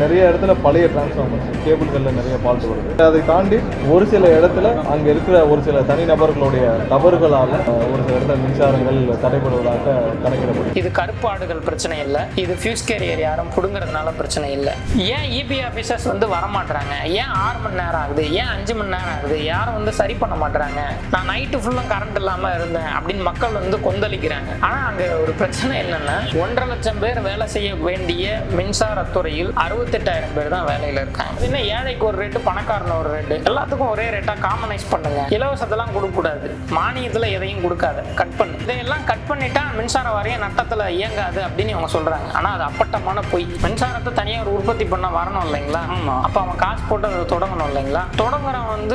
நிறைய இடத்துல பழைய டிரான்ஸ்ஃபார்மர்ஸ் கேபிள்களில் நிறைய ஃபால்ட் வருது. அதை தாண்டி ஒரு சில இடத்துல அங்கே இருக்கிற ஒரு சில தனிநபர்களுடைய தவறுகளால் ஒரு சில இடத்துல மின்சாரங்கள் தடைபடுவதாக கணக்கிடப்படுது. இது கருப்பாடுகள் பிரச்சனை இல்லை, இது ஃபியூஸ் கேரியர் யாரும் பிடுங்கிறதுனால பிரச்சனை இல்லை. ஏன் இபி ஆஃபீஸர்ஸ் வரமாட்டாங்க? ஏன் 6 மணி நேரம் ஆகுது? ஏன் 5 மணி நேரம் ஆகுது? யாரும் சரி பண்ண மாட்டாங்க? நான் நைட்டு ஃபுல்லும் கரண்ட் இல்லாமல் இருந்தேன் அப்படின்னு மக்கள் கொந்தளிக்கிறாங்க. ஆனால் அங்கே ஒரு பிரச்சனை என்னன்னா 1.5 லட்சம் பேர் வேலை செய்ய வேண்டிய மின்சாரத்துறையில் 68,000 பேர் தான் வேலையில் இருக்காங்க. என்ன ஏழைக்கு ஒரு ரேட்டு, பணக்காரன் ஒரு ரேட்டு, எல்லாத்துக்கும் ஒரே ரேட்டா காமனைஸ் பண்ணுங்க. இலவசத்தெல்லாம் கொடுக்க கூடாது, மானியத்தில் எதையும் கொடுக்காது, கட் பண்ணு. இதையெல்லாம் கட் பண்ணிட்டா மின்சார வாரியம் நட்டத்தில் இயங்காது அப்படின்னு அவங்க சொல்றாங்க. ஆனால் அது அப்பட்டமான பொய். மின்சாரத்தை தனியாக ஒரு உற்பத்தி பண்ண வரணும் இல்லைங்களா? அப்போ அவன் காசு போட்டு அதை தொடங்கணும் இல்லைங்களா? தொடங்குறவன்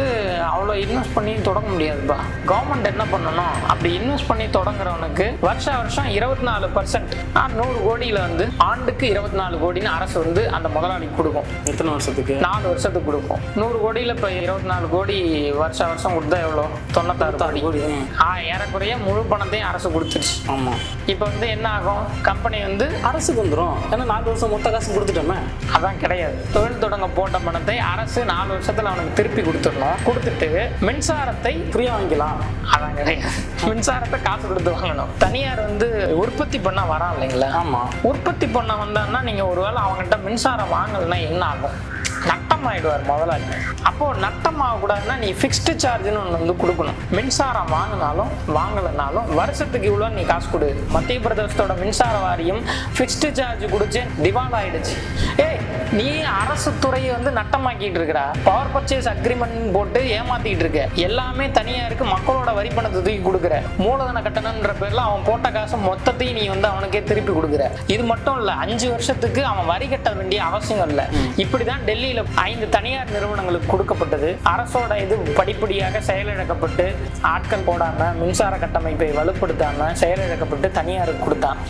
அவ்வளோ இன்வெஸ்ட் பண்ணி தொடங்க முடியாதுப்பா. கவர்மெண்ட் என்ன பண்ணணும், அப்படி இன்வெஸ்ட் பண்ணி தொடங்குறவனுக்கு வருஷம் 24% 100 கோடியில் ஆண்டுக்கு 24 கோடின்னு அரசு அந்த முதலாளிக்கு கொடுக்கும். எத்தனை வருஷத்துக்கு? 4 வருஷத்துக்கு கொடுக்கும். 100 கோடியில் இப்போ 24 கோடி வருஷம் கொடுத்தா எவ்வளோ? 96 கோடி. ஏறக்குறைய முழு பணத்தையும் அரசு கொடுத்துருச்சு. ஆமாம். இப்போ என்ன ஆகும்? கம்பெனி அரசுக்கு வந்துடும். ஏன்னா 4 வருஷம் மொத்த காசு கொடுத்துட்டோமே. அதான் கிடையாது. தொழில் தொடங்க போட்ட பணத்தை அரசு 4 வருஷத்துல அவனுக்கு திருப்பி கொடுத்துடணும். கொடுத்துட்டு மின்சாரத்தை ஃப்ரீயா வாங்கிக்கலாம். அதான் கிடையாது. மின்சாரத்தை காசு கொடுத்து வாங்கணும். தனியார் உற்பத்தி பண்ண வரான் இல்லைங்களா? ஆமா. உற்பத்தி பண்ண வந்தான்னா நீங்க ஒருவேளை அவங்ககிட்ட மின்சாரம் வாங்கலைன்னா என்ன ஆகும்? நட்டம் ஆயிடுவார் முதலாளி. அப்போ நட்டம் ஆகக்கூடாதுன்னா நீ ஃபிக்ஸ்டு சார்ஜ்னு ஒன்று கொடுக்கணும். மின்சாரம் வாங்கினாலும் வாங்கலைனாலும் வருஷத்துக்கு இவ்வளோ நீ காசு கொடு. மத்திய பிரதேசத்தோட மின்சார வாரியம் ஃபிக்ஸ்டு சார்ஜ் கொடுத்து திவால் ஆயிடுச்சு. நீ அரசு துறையை நட்டமாக்கிட்டு இருக்கிற. பவர் பர்ச்சேஸ் அக்ரிமெண்ட் போட்டு ஏமாத்திட்டு இருக்க. எல்லாமே தனியா இருக்கு. மக்களோட வரி பணத்தை தூக்கி கொடுக்குற. மூலதன கட்டணம்ன்ற பேர்ல அவன் போட்ட காசு மொத்தத்தையும் நீ அவனுக்கே திருப்பி கொடுக்குற. இது மட்டும் இல்ல, 5 வருஷத்துக்கு அவன் வரி கட்ட வேண்டிய அவசியம் இல்லை. இப்படிதான் டெல்லியில 5 தனியார் நிறுவனங்களுக்கு கொடுக்கப்பட்டது. அரசோட இது படிப்படியாக செயலிழக்கப்பட்டு ஆட்கள் போடாம மின்சார கட்டமைப்பை வலுப்படுத்தாம செயலிழக்கப்பட்டு தனியாருக்கு கொடுத்தான்.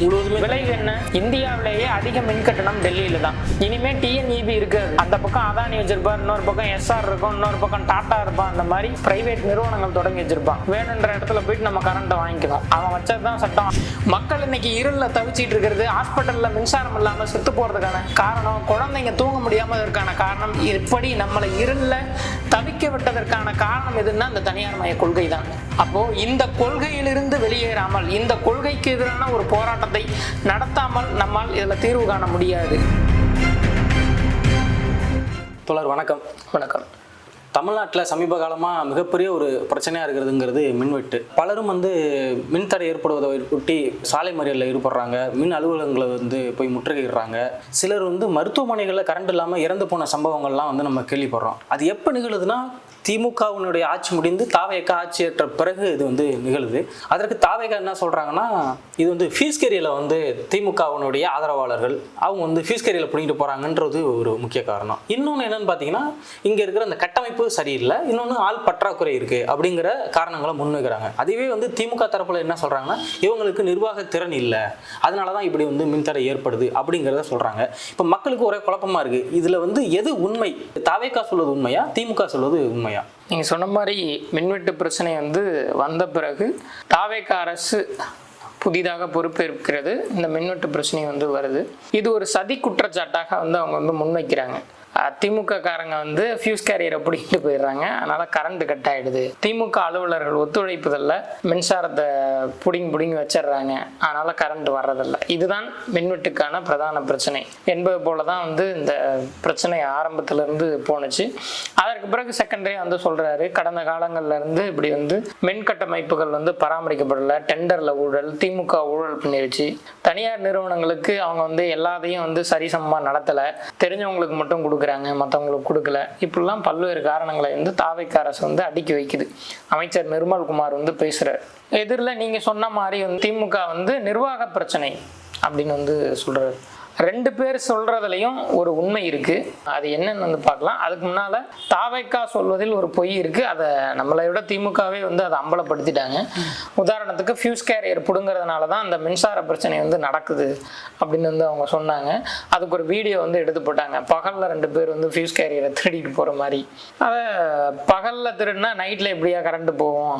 விளைவு என்ன? இந்தியாவிலேயே அதிக மின் கட்டணம் டெல்லியில தான். இனிமே டிஎன்இபி இருக்காது. அந்த பக்கம் அதானி வச்சிருப்பார், இன்னொரு பக்கம் எஸ்ஆர் இருக்கும், இன்னொரு பக்கம் டாடா இருப்பான். அந்த மாதிரி பிரைவேட் நிறுவனங்கள் தொடங்கி வச்சிருப்பான். வேணுன்ற இடத்துல போயிட்டு நம்ம கரண்ட்டை வாங்கிக்கணும். அவன் வச்சதுதான் சட்டம். மக்கள் இன்னைக்கு இருள்ல தவிச்சிட்டு இருக்கிறது, ஹாஸ்பிட்டல்ல மின்சாரம் இல்லாம செத்து போறதுக்கான காரணம், குழந்தைங்க தூங்க முடியாம இருக்கான காரணம், இப்படி நம்மளை இருள்ல தவிக்க விட்டதற்கான காரணம் எதுன்னா இந்த தனியார் மய கொள்கை தான். அப்போ இந்த கொள்கையிலிருந்து வெளியேறாமல், இந்த கொள்கைக்கு எதிரான ஒரு போராட்டத்தை நடத்தாமல் நம்மால் இதுல தீர்வு காண முடியாது. தோழர் வணக்கம். வணக்கம். தமிழ்நாட்டில் சமீப காலமாக மிகப்பெரிய ஒரு பிரச்சனையாக இருக்கிறதுங்கிறது மின்வெட்டு. பலரும் மின்தடை ஏற்படுவதை ஒட்டி சாலை மறியலில் ஈடுபடுறாங்க. மின் அலுவலகங்களை போய் முற்றுகையிடுறாங்க. சிலர் மருத்துவமனைகளில் கரண்ட் இல்லாமல் இறந்து போன சம்பவங்கள்லாம் நம்ம கேள்விப்படுறோம். அது எப்போ நிகழுதுன்னா திமுகவினுடைய ஆட்சி முடிந்து தாவேகா ஆட்சி ஏற்ற பிறகு இது நிகழுது. அதற்கு தாவேகா என்ன சொல்கிறாங்கன்னா, இது ஃபீஸ் கேரியரில் திமுகவினுடைய ஆதரவாளர்கள் அவங்க ஃபீஸ் கேரியரில் பிடிங்கிட்டு போகிறாங்கன்றது ஒரு முக்கிய காரணம். இன்னொன்று என்னன்னு பார்த்தீங்கன்னா, இங்கே இருக்கிற அந்த கட்டமைப்பு சரியில்லை, இன்னொன்று ஆள் பற்றாக்குறை இருக்குது அப்படிங்கிற காரணங்களை முன்வைக்கிறாங்க. அதுவே திமுக தரப்பில் என்ன சொல்கிறாங்கன்னா, இவங்களுக்கு நிர்வாக திறன் இல்லை, அதனால தான் இப்படி மின்தடை ஏற்படுது அப்படிங்கிறத சொல்கிறாங்க. இப்போ மக்களுக்கு ஒரே குழப்பமாக இருக்குது. இதில் எது உண்மை? தாவேகா சொல்வது உண்மையா, திமுக சொல்வது உண்மையா? நீங்க சொன்ன மாதிரி மின்வெட்டு பிரச்சனை வந்த பிறகு தாவேகா அரசு புதிதாக பொறுப்பேற்கிறது. இந்த மின்வெட்டு பிரச்சனை வருது. இது ஒரு சதி குற்றச்சாட்டாக அவங்க முன்வைக்கிறாங்க. திமுக காரங்க ஃபியூஸ் கேரியரை பிடிக்கிட்டு போயிடுறாங்க, அதனால கரண்ட் கட் ஆயிடுது. திமுக அலுவலர்கள் ஒத்துழைப்பதில்லை, மின்சாரத்தை புடிங்கி வச்சிடுறாங்க, அதனால கரண்ட் வர்றதில்லை. இதுதான் மின்வெட்டுக்கான பிரதான பிரச்சனை என்பது போலதான் இந்த பிரச்சனை ஆரம்பத்திலிருந்து போனுச்சு. அதற்கு பிறகு செகண்டரி சொல்றாரு, கடந்த காலங்கள்ல இருந்து இப்படி மின் கட்டமைப்புகள் பராமரிக்கப்படல, டெண்டர்ல ஊழல், திமுக ஊழல் பண்ணிருச்சு, தனியார் நிறுவனங்களுக்கு அவங்க எல்லாத்தையும் சரிசமமா நடத்தல, தெரிஞ்சவங்களுக்கு மட்டும் கொடுக்குறாங்க, மற்றவங்களுக்கு கொடுக்கல. இப்படிலாம் பல்வேறு காரணங்களை தாவேகா அரசு அடுக்கி வைக்குது. அமைச்சர் நிர்மல்குமார் பேசுறாரு. எதிரில் நீங்க சொன்ன மாதிரி திமுக நிர்வாக பிரச்சனை அப்படின்னு சொல்றாரு. 2 பேர் சொல்றதுலயும் ஒரு உண்மை இருக்கு. அது என்னன்னு பார்க்கலாம். அதுக்கு முன்னால தாவேகா சொல்வதில் ஒரு பொய் இருக்கு. அதை நம்மளை விட திமுகவே அதை அம்பலப்படுத்திட்டாங்க. உதாரணத்துக்கு ஃபியூஸ் கேரியர் பிடுங்கிறதுனால தான் அந்த மின்சார பிரச்சனை நடக்குது அப்படின்னு அவங்க சொன்னாங்க. அதுக்கு ஒரு வீடியோ எடுத்து போட்டாங்க. பகல்ல 2 பேர் ஃபியூஸ் கேரியரை திருடிட்டு போற மாதிரி. அதை பகல்ல திருடினா நைட்ல எப்படியா கரண்ட் போகும்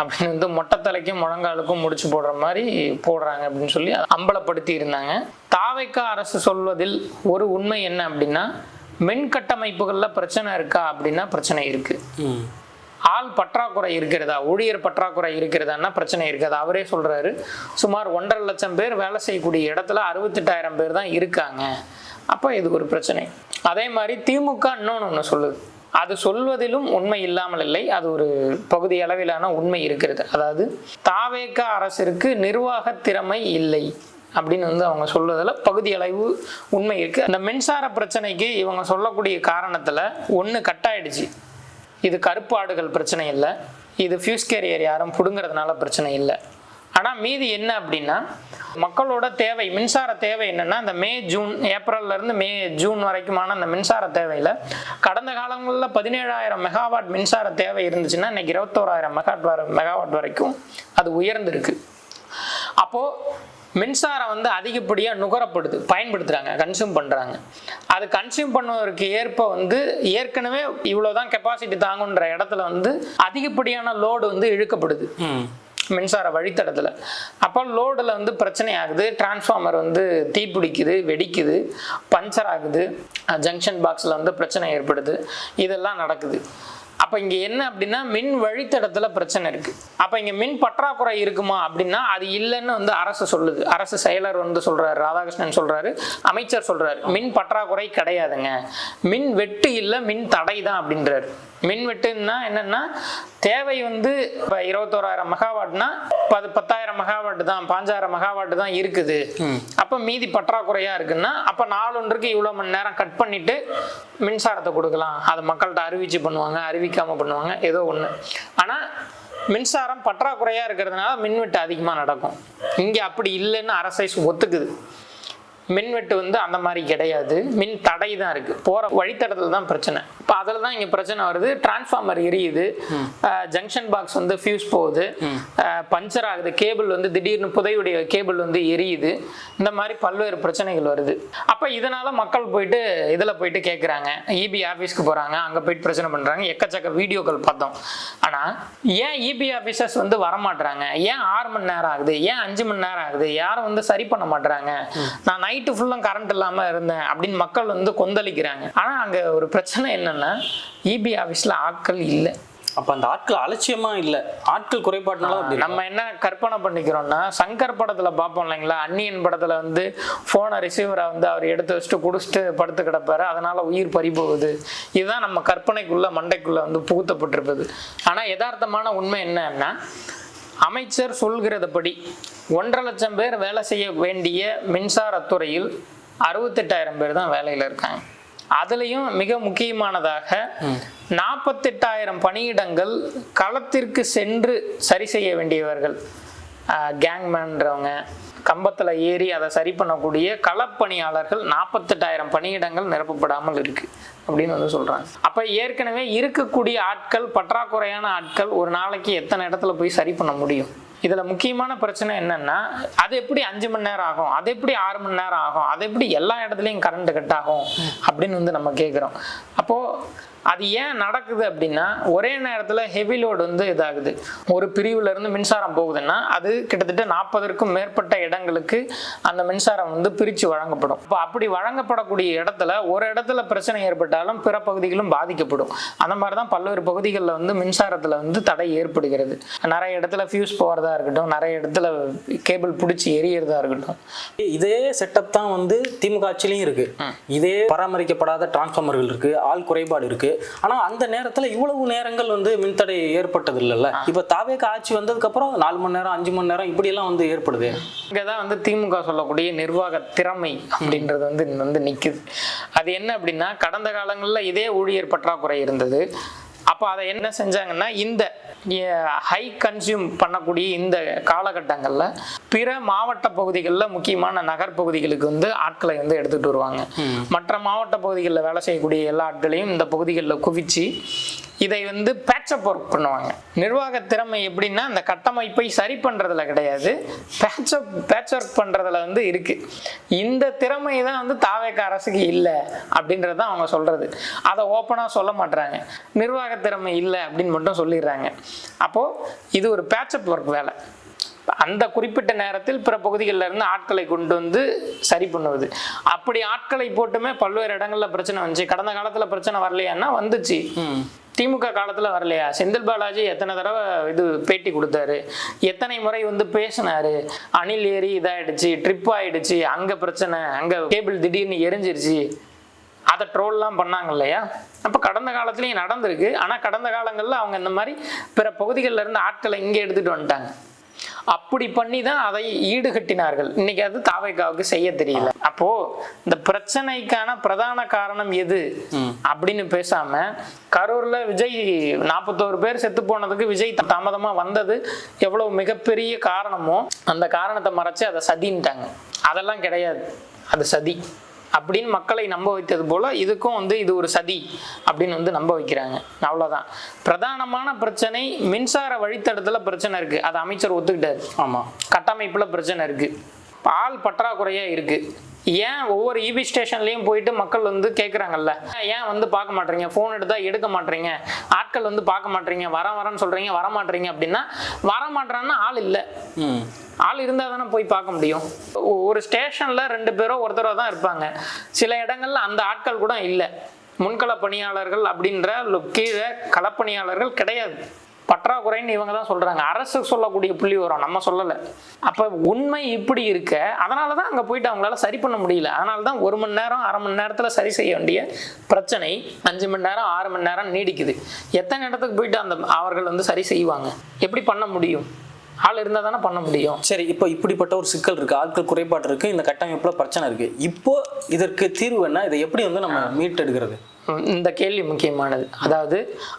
அப்படின்னு வந்து மொட்டை தலைக்கும் முழங்காலுக்கும் முடிச்சு போடுற மாதிரி போடுறாங்க அப்படின்னு சொல்லி அம்பலப்படுத்தி இருந்தாங்க. தாவேக்கா அரசு சொல்வதில் ஒரு உண்மை என்ன அப்படின்னா, மின் கட்டமைப்புகளில் பிரச்சனை இருக்கா அப்படின்னா பிரச்சனை இருக்கு. ஆள் பற்றாக்குறை இருக்கிறதா, ஊழியர் பற்றாக்குறை இருக்கிறதான்னா பிரச்சனை இருக்காது. அவரே சொல்றாரு, சுமார் 1.5 லட்சம் பேர் வேலை செய்யக்கூடிய இடத்துல 68,000 பேர் தான் இருக்காங்க. அப்போ இது ஒரு பிரச்சனை. அதே மாதிரி திமுக இன்னொன்று சொல்லுது, அது சொல்வதிலும் உண்மை இல்லாமல் இல்லை, அது ஒரு பகுதி அளவிலான உண்மை இருக்கிறது. அதாவது தாவேக்கா அரசிற்கு நிர்வாக திறமை இல்லை அப்படின்னு வந்து அவங்க சொல்வதில் பகுதி அளவு உண்மை இருக்கு. அந்த மின்சார பிரச்சனைக்கு இவங்க சொல்லக்கூடிய காரணத்துல ஒன்று கட் ஆயிடுச்சு, இது கருப்பாடுகள் பிரச்சனை இல்லை, இது ஃபியூஸ் கேரியர் யாரும் பிடுங்கிறதுனால பிரச்சனை இல்லை. ஆனால் மீதி என்ன அப்படின்னா, மக்களோட தேவை, மின்சார தேவை என்னன்னா, இந்த ஏப்ரல்ல இருந்து மே ஜூன் வரைக்குமான அந்த மின்சார தேவையில் கடந்த காலங்களில் 17,000 மெகாவாட் மின்சார தேவை இருந்துச்சுன்னா இன்னைக்கு 21,000 மெகாவாட் வரைக்கும் அது உயர்ந்திருக்கு. அப்போ மின்சாரம் வந்து அதிகப்படியாக நுகரப்படுது, பயன்படுத்துகிறாங்க, கன்சியூம் பண்ணுறாங்க. அது கன்சியூம் பண்ணுவதற்கு ஏற்ப வந்து ஏற்கனவே இவ்வளோதான் கெப்பாசிட்டி தாங்குன்ற இடத்துல வந்து அதிகப்படியான லோடு வந்து இழுக்கப்படுது மின்சார வழித்தடத்தில். அப்போ லோடில் வந்து பிரச்சனை ஆகுது, டிரான்ஸ்ஃபார்மர் வந்து தீப்பிடிக்குது, வெடிக்குது, பஞ்சர் ஆகுது, ஜங்ஷன் பாக்ஸில் வந்து பிரச்சனை ஏற்படுது, இதெல்லாம் நடக்குது. அப்போ இங்கே என்ன அப்படின்னா, மின் வழித்தடத்தில் பிரச்சனை இருக்குது. அப்போ இங்கே மின் பற்றாக்குறை இருக்குமா அப்படின்னா அது இல்லைன்னு வந்து அரசு சொல்லுது. அரசு செயலர் வந்து சொல்கிறாரு, ராதாகிருஷ்ணன் சொல்கிறாரு, அமைச்சர் சொல்கிறாரு, மின் பற்றாக்குறை கிடையாதுங்க, மின் வெட்டு இல்லை, மின் தடை தான் அப்படின்றாரு. மின் வெட்டுன்னா என்னன்னா, தேவை வந்து இப்போ 21,000 மெகாவாட்னா 10,000 மெகாவாட் தான், 5,000 மெகாவாட் தான் இருக்குது. அப்போ மீதி பற்றாக்குறையா இருக்குன்னா அப்போ நாளொன்றுக்கு இவ்வளோ மணி நேரம் கட் பண்ணிட்டு மின்சாரத்தை கொடுக்கலாம். அதை மக்கள்கிட்ட அறிவிச்சு பண்ணுவாங்க, அறிவிக்காம பண்ணுவாங்க, ஏதோ ஒன்று. ஆனால் மின்சாரம் பற்றாக்குறையா இருக்கிறதுனால மின்வெட்டு அதிகமாக நடக்கும். இங்கே அப்படி இல்லைன்னு அரசை ஒத்துக்குது. மின்வெட்டு வந்து அந்த மாதிரி கிடையாது, மின் தடை தான் இருக்கு, போற வழித்தடத்துல தான் பிரச்சனை. இப்போ அதில் தான் இங்கே பிரச்சனை வருது. டிரான்ஸ்ஃபார்மர் எரியுது, ஜங்ஷன் பாக்ஸ் வந்து ஃபியூஸ் போகுது, பஞ்சர் ஆகுது, கேபிள் வந்து திடீர்னு புதையுடைய கேபிள் வந்து எரியுது, இந்த மாதிரி பல்வேறு பிரச்சனைகள் வருது. அப்போ இதனால மக்கள் போயிட்டு இதில் போயிட்டு கேட்குறாங்க, இபி ஆஃபீஸ்க்கு போகிறாங்க, அங்கே போயிட்டு பிரச்சனை பண்ணுறாங்க, எக்கச்சக்க வீடியோக்கள் பார்த்தோம். ஆனால் ஏன் இபி ஆஃபீஸர்ஸ் வந்து வரமாட்டுறாங்க, ஏன் 6 மணி நேரம் ஆகுது, ஏன் 5 மணி நேரம் ஆகுது, யாரும் வந்து சரி பண்ண மாட்டுறாங்க, நான் நைட்டு ஃபுல்லாக கரண்ட் இல்லாமல் இருந்தேன் அப்படின்னு மக்கள் வந்து கொந்தளிக்கிறாங்க. ஆனால் அங்கே ஒரு பிரச்சனை என்னன்னா, இபி ஆஃபீஸில் ஆட்கள் இல்லை. அப்போ அந்த ஆட்கள் அலட்சியமா இல்லை, ஆட்கள் குறைபாடுனால நம்ம என்ன கற்பனை பண்ணிக்கிறோம்னா, சங்கர் படத்தில் பார்ப்போம் இல்லைங்களா, அந்நியன் படத்தில் வந்து ஃபோனை ரிசீவரை வந்து அவர் எடுத்து வச்சுட்டு குடிச்சிட்டு படுத்து கிடப்பாரு, அதனால உயிர் பறி போகுது. இதுதான் நம்ம கற்பனைக்குள்ள மண்டைக்குள்ள வந்து புகுத்தப்பட்டிருப்பது. ஆனால் யதார்த்தமான உண்மை என்னன்னா, அமைச்சர் சொல்கிறதுபடி 1.5 லட்சம் பேர் வேலை செய்ய வேண்டிய மின்சாரத்துறையில் 68,000 பேர் தான் வேலையில் இருக்காங்க. அதுலேயும் மிக முக்கியமானதாக 48,000 பணியிடங்கள் களத்திற்கு சென்று சரி செய்ய வேண்டியவர்கள், கேங்மேன்றவங்க, கம்பத்தில் ஏறி அதை சரி பண்ணக்கூடிய களப்பணியாளர்கள் 48,000 பணியிடங்கள் நிரப்பப்படாமல் இருக்கு அப்படின்னு வந்து சொல்றாங்க. அப்ப ஏற்கனவே இருக்கக்கூடிய ஆட்கள், பற்றாக்குறையான ஆட்கள் ஒரு நாளைக்கு எத்தனை இடத்துல போய் சரி பண்ண முடியும்? இதுல முக்கியமான பிரச்சனை என்னன்னா, அது எப்படி 5 மணி நேரம் ஆகும், அது எப்படி 6 மணி நேரம் ஆகும், அது எப்படி எல்லா இடத்துலையும் கரண்ட் கட் ஆகும் அப்படின்னு வந்து நம்ம கேட்குறோம். அப்போ அது ஏன் நடக்குது அப்படின்னா, ஒரே நேரத்தில் ஹெவி லோடு வந்து இதாகுது. ஒரு பிரிவுல இருந்து மின்சாரம் போகுதுன்னா அது கிட்டத்தட்ட 40க்கும் மேற்பட்ட இடங்களுக்கு அந்த மின்சாரம் வந்து பிரித்து வழங்கப்படும். இப்போ அப்படி வழங்கப்படக்கூடிய இடத்துல ஒரு இடத்துல பிரச்சனை ஏற்பட்டாலும் பிற பகுதிகளும் பாதிக்கப்படும். அந்த மாதிரி தான் பல்வேறு பகுதிகளில் வந்து மின்சாரத்தில் வந்து தடை ஏற்படுகிறது. நிறைய இடத்துல ஃபியூஸ் போகிறதா இருக்கட்டும், நிறைய இடத்துல கேபிள் பிடிச்சி எரியறதா இருக்கட்டும். இதே செட்டப் தான் வந்து திமுக ஆட்சியிலையும் இருக்கு. இதே பராமரிக்கப்படாத டிரான்ஸ்ஃபார்மர்கள் இருக்கு, ஆள் குறைபாடு இருக்கு. ஆனா அந்த நேரத்துல இவ்வளவு நேரங்கள் வந்து மின்தடை ஏற்பட்டது இல்லைல்ல. இப்ப தாவேக்கா ஆட்சி வந்ததுக்கு அப்புறம் 4 மணி நேரம் 5 மணி நேரம் இப்படி எல்லாம் வந்து ஏற்படுது. இங்கதான் வந்து திமுக சொல்லக்கூடிய நிர்வாக திறமை அப்படின்றது வந்து நிக்குது. அது என்ன அப்படின்னா, கடந்த காலங்கள்ல இதே ஊழியர் பற்றாக்குறை இருந்தது. அப்போ அதை என்ன செஞ்சாங்கன்னா, இந்த ஹை கன்சியூம் பண்ணக்கூடிய இந்த காலகட்டங்களில் பிற மாவட்ட பகுதிகளில் முக்கியமான நகர்பகுதிகளுக்கு வந்து ஆட்களை வந்து எடுத்துகிட்டு வருவாங்க. மற்ற மாவட்ட பகுதிகளில் வேலை செய்யக்கூடிய எல்லா ஆட்களையும் இந்த பகுதிகளில் குவிச்சு இதை வந்து பேட்சப் ஒர்க் பண்ணுவாங்க. நிர்வாக திறமை எப்படின்னா அந்த கட்டமைப்பை சரி பண்ணுறதுல கிடையாது, பேட்ச் ஒர்க் பண்ணுறதுல வந்து இருக்குது. இந்த திறமை தான் வந்து தாவேக அரசுக்கு இல்லை அப்படின்றது தான் அவங்க சொல்கிறது. அதை ஓப்பனாக சொல்ல மாட்டுறாங்க, நிர்வாக திறமை இல்லை அப்படின்னு மட்டும் சொல்லிடுறாங்க. அப்போது இது ஒரு பேட்சப் ஒர்க் வேலை. அந்த குறிப்பிட்ட நேரத்தில் பிற பகுதிகளில் இருந்து ஆட்களை கொண்டு வந்து சரி பண்ணுவது. அப்படி ஆட்களை போட்டுமே பல்வேறு இடங்கள்ல பிரச்சனை வந்துச்சு. கடந்த காலத்துல பிரச்சனை வரலையான்னா வந்துச்சு. திமுக காலத்துல வரலையா? செந்தில் பாலாஜி எத்தனை தடவை இது பேட்டி கொடுத்தாரு, எத்தனை முறை வந்து பேசினாரு. அணில் ஏறி இதாயிடுச்சு, ட்ரிப் ஆயிடுச்சு, அங்க பிரச்சனை, அங்க கேபிள் திடீர்னு எரிஞ்சிருச்சு, அதை ட்ரோல்லாம் பண்ணாங்க இல்லையா? அப்போ கடந்த காலத்துலேயும் நடந்திருக்கு. ஆனால் கடந்த காலங்களில் அவங்க இந்த மாதிரி பிற பகுதிகளில் இருந்து ஆட்களை இங்கே எடுத்துகிட்டு வந்துட்டாங்க. அப்படி பண்ணி தான் அதை ஈடுகட்டினார்கள். இன்னைக்கு அது தாவேகாவுக்கு செய்ய தெரியல. அப்போ இந்த பிரச்சனைக்கான பிரதான காரணம் எது அப்படின்னு பேசாம, கரூர்ல விஜய் 41 பேர் செத்து போனதுக்கு விஜய் தாமதமா வந்தது எவ்வளவு மிகப்பெரிய காரணமோ அந்த காரணத்தை மறைச்சு அதை சதின்ட்டாங்க. அதெல்லாம் கிடையாது, அது சதி அப்படின்னு மக்களை நம்ப வைத்தது போல இதுக்கும் வந்து இது ஒரு சதி அப்படின்னு வந்து நம்ப வைக்கிறாங்க. அவ்வளவுதான். பிரதானமான பிரச்சனை மின்சார வழித்தடத்துல பிரச்சனை இருக்கு, அதை அமைச்சர் ஒத்துக்கிட்டாரு. ஆமா, கட்டமைப்புல பிரச்சனை இருக்கு, ஆள் பற்றாக்குறையா இருக்கு. ஏன் ஒவ்வொரு இபி ஸ்டேஷன்லயும் போயிட்டு மக்கள் வந்து கேட்குறாங்கல்ல, ஏன் வந்து பார்க்க மாட்டீங்க, ஃபோன் எடுத்தா எடுக்க மாட்டீங்க, ஆட்கள் வந்து பார்க்க மாட்டீங்க, வரேன்னு சொல்றீங்க, வர மாட்டீங்க அப்படின்னா, வர மாட்டேறான்னா ஆள் இல்லை. ஆள் இருந்தால் தானே போய் பார்க்க முடியும். ஒரு ஸ்டேஷன்ல 2 பேரோ ஒருத்தரோ தான் இருப்பாங்க. சில இடங்கள்ல அந்த ஆட்கள் கூட இல்லை. முன்கள பணியாளர்கள் அப்படின்ற கீழே களப்பணியாளர்கள் கிடையாது. பற்றாக்குறைன்னு இவங்க தான் சொல்றாங்க. அரசு சொல்லக்கூடிய புள்ளி வரும், நம்ம சொல்லலை. அப்போ உண்மை இப்படி இருக்க, அதனால தான் அங்கே போயிட்டு அவங்களால சரி பண்ண முடியல. அதனால தான் 1 மணி நேரம் 1/2 மணி நேரத்தில் சரி செய்ய வேண்டிய பிரச்சனை 5 மணி நேரம் 6 மணி நேரம் நீடிக்குது. எத்தனை இடத்துக்கு போயிட்டு அந்த அவர்கள் வந்து சரி செய்வாங்க? எப்படி பண்ண முடியும்? ஆள் இருந்தால் தானே பண்ண முடியும். சரி, இப்போ இப்படிப்பட்ட ஒரு சிக்கல் இருக்குது, ஆட்கள் குறைபாடு இருக்குது, இந்த கட்டமைப்பில் பிரச்சனை இருக்குது. இப்போ இதற்கு தீர்வு என்ன? இதை எப்படி வந்து நம்ம மீட்டெடுக்கிறது? இந்த கேள்வி முக்கியமானது. அதாவது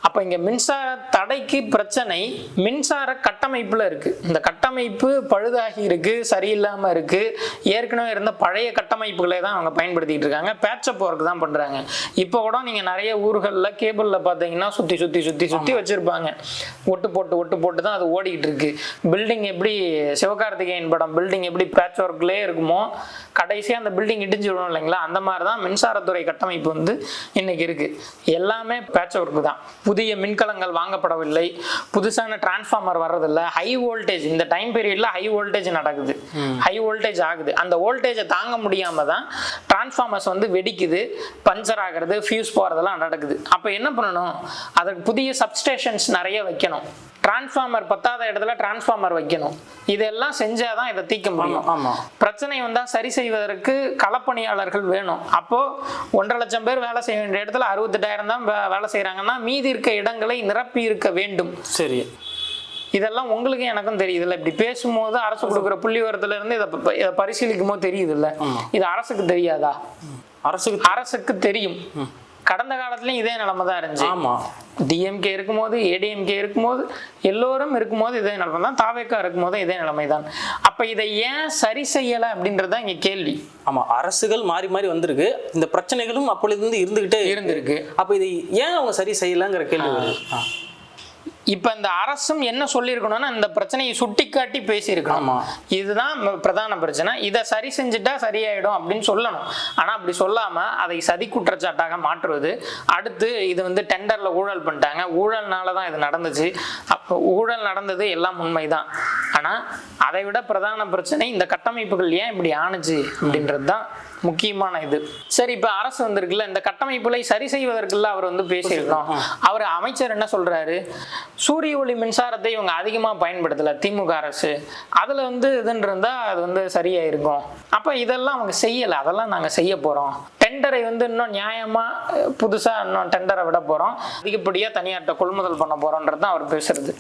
அப்போ இங்கே மின்சார தடைக்கு பிரச்சனை மின்சார கட்டமைப்பில் இருக்குது. இந்த கட்டமைப்பு பழுதாகி இருக்குது, சரியில்லாமல் இருக்குது. ஏற்கனவே இருந்த பழைய கட்டமைப்புகளை தான் அவங்க பயன்படுத்திகிட்டு இருக்காங்க. பேட்சப் ஒர்க் தான் பண்ணுறாங்க. இப்போ கூட நீங்கள் நிறைய ஊர்களில் கேபிளில் பார்த்தீங்கன்னா சுற்றி வச்சுருப்பாங்க. ஒட்டு போட்டு தான் அது ஓடிக்கிட்டு இருக்கு. பில்டிங் எப்படி சிவகார்த்திகேயன் படம் பில்டிங் எப்படி பேட்ச் ஒர்க்லேயே இருக்குமோ, கடைசியாக அந்த பில்டிங் இடிஞ்சு விடும் இல்லைங்களா? அந்த மாதிரி தான் மின்சாரத்துறை கட்டமைப்பு வந்து இன்னைக்கு இருக்கு. எல்லாமே பேட்ச் ஒர்க் தான். புதிய மின்கலங்கள் வாங்கப்படவில்லை, புதுசான டிரான்ஸ்ஃபார்மர் வர்றதில்லை. ஹை வோல்டேஜ் இந்த டைம் பீரியட்ல ஹை வோல்டேஜ் நடக்குது, ஹை வோல்டேஜ் ஆகுது. அந்த வோல்டேஜை தாங்க முடியாம தான் டிரான்ஸ்ஃபார்மர்ஸ் வந்து வெடிக்குது, பஞ்சர் ஆகிறது, ஃபியூஸ் போறதெல்லாம் நடக்குது. அப்போ என்ன பண்ணணும்? அதுக்கு புதிய சப்ஸ்டேஷன்ஸ் நிறைய வைக்கணும். டிரான்ஸ்ஃபார்மர் பத்தாத இடத்துல டிரான்ஸ்ஃபார்மர் வைக்கணும். இதெல்லாம் செஞ்சாதான் இதை தீர்க்க முடியும். பிரச்சனை வந்தா சரி செய்வதற்கு களப்பணியாளர்கள் வேணும். அப்போ 1.5 லட்சம் பேர் வேலை செய்ய வேண்டிய இடத்துல 68,000 தான் வேலை செய்யறாங்கன்னா மீதி இருக்க இடங்களை நிரப்பி இருக்க வேண்டும். சரி, இதெல்லாம் உங்களுக்கு எனக்கும் தெரியுது இல்லை? இப்படி பேசும்போது அரசு கொடுக்குற புள்ளி விவரத்துல இருந்து இதை பரிசீலிக்கும் போது தெரியுது இல்லை? இது அரசுக்கு தெரியாதா? அரசுக்கு தெரியும். கடந்த காலத்துலயும் இதே நிலைமை தான் இருந்துச்சு. ஆமா, டிஎம்கே இருக்கும்போது, ஏடிஎம்கே இருக்கும்போது, எல்லோரும் இருக்கும்போது இதே நிலைமை தான். தாவேகா இருக்கும்போது இதே நிலைமை தான். அப்ப இதை ஏன் சரி செய்யலை அப்படின்றதான் இங்க கேள்வி. ஆமா, அரசுகள் மாறி மாறி வந்திருக்கு, இந்த பிரச்சனைகளும் அப்பொழுது இருந்துகிட்டே இருந்திருக்கு. அப்ப இதை ஏன் அவங்க சரி செய்யலங்கிற கேள்வி வருது. இப்ப இந்த அரசும் என்ன சொல்லியிருக்கணும்னா, இந்த பிரச்சனையை சுட்டி காட்டி பேசியிருக்கணும். இதுதான் பிரதான பிரச்சனை, இதை சரி செஞ்சுட்டா சரியாயிடும் அப்படின்னு சொல்லணும். ஆனா அப்படி சொல்லாம அதை சதி குற்றச்சாட்டாக மாற்றுவது. அடுத்து இது வந்து டெண்டர்ல ஊழல் பண்ணிட்டாங்க, ஊழல்னாலதான் இது நடந்துச்சு. அப்போ ஊழல் நடந்தது எல்லாம் உண்மைதான். ஆனா அதை விட பிரதான பிரச்சனை இந்த கட்டமைப்புகள் ஏன் இப்படி ஆணுச்சு அப்படின்றது தான் முக்கியமான இது. சரி, இப்ப அரசு வந்திருக்குல்ல, இந்த கட்டமைப்புகளை சரி செய்வதற்குள்ள அவர் வந்து பேசியிருக்கோம். அவர் அமைச்சர் என்ன சொல்றாரு? சூரிய ஒளி மின்சாரத்தை இவங்க அதிகமா பயன்படுத்தல திமுக அரசு, அதுல வந்து இதுன்னு இருந்தா அது வந்து சரியா இருக்கும். அப்ப இதெல்லாம் அவங்க செய்யல, அதெல்லாம் நாங்க செய்ய போறோம். டெண்டரை வந்து இன்னும் நியாயமா புதுசா இன்னும் டெண்டரை விட போறோம், அதிகப்படியா தனியார்ட்ட கொள்முதல் பண்ண போறோம்ன்றது தான் அவர் பேசுறது.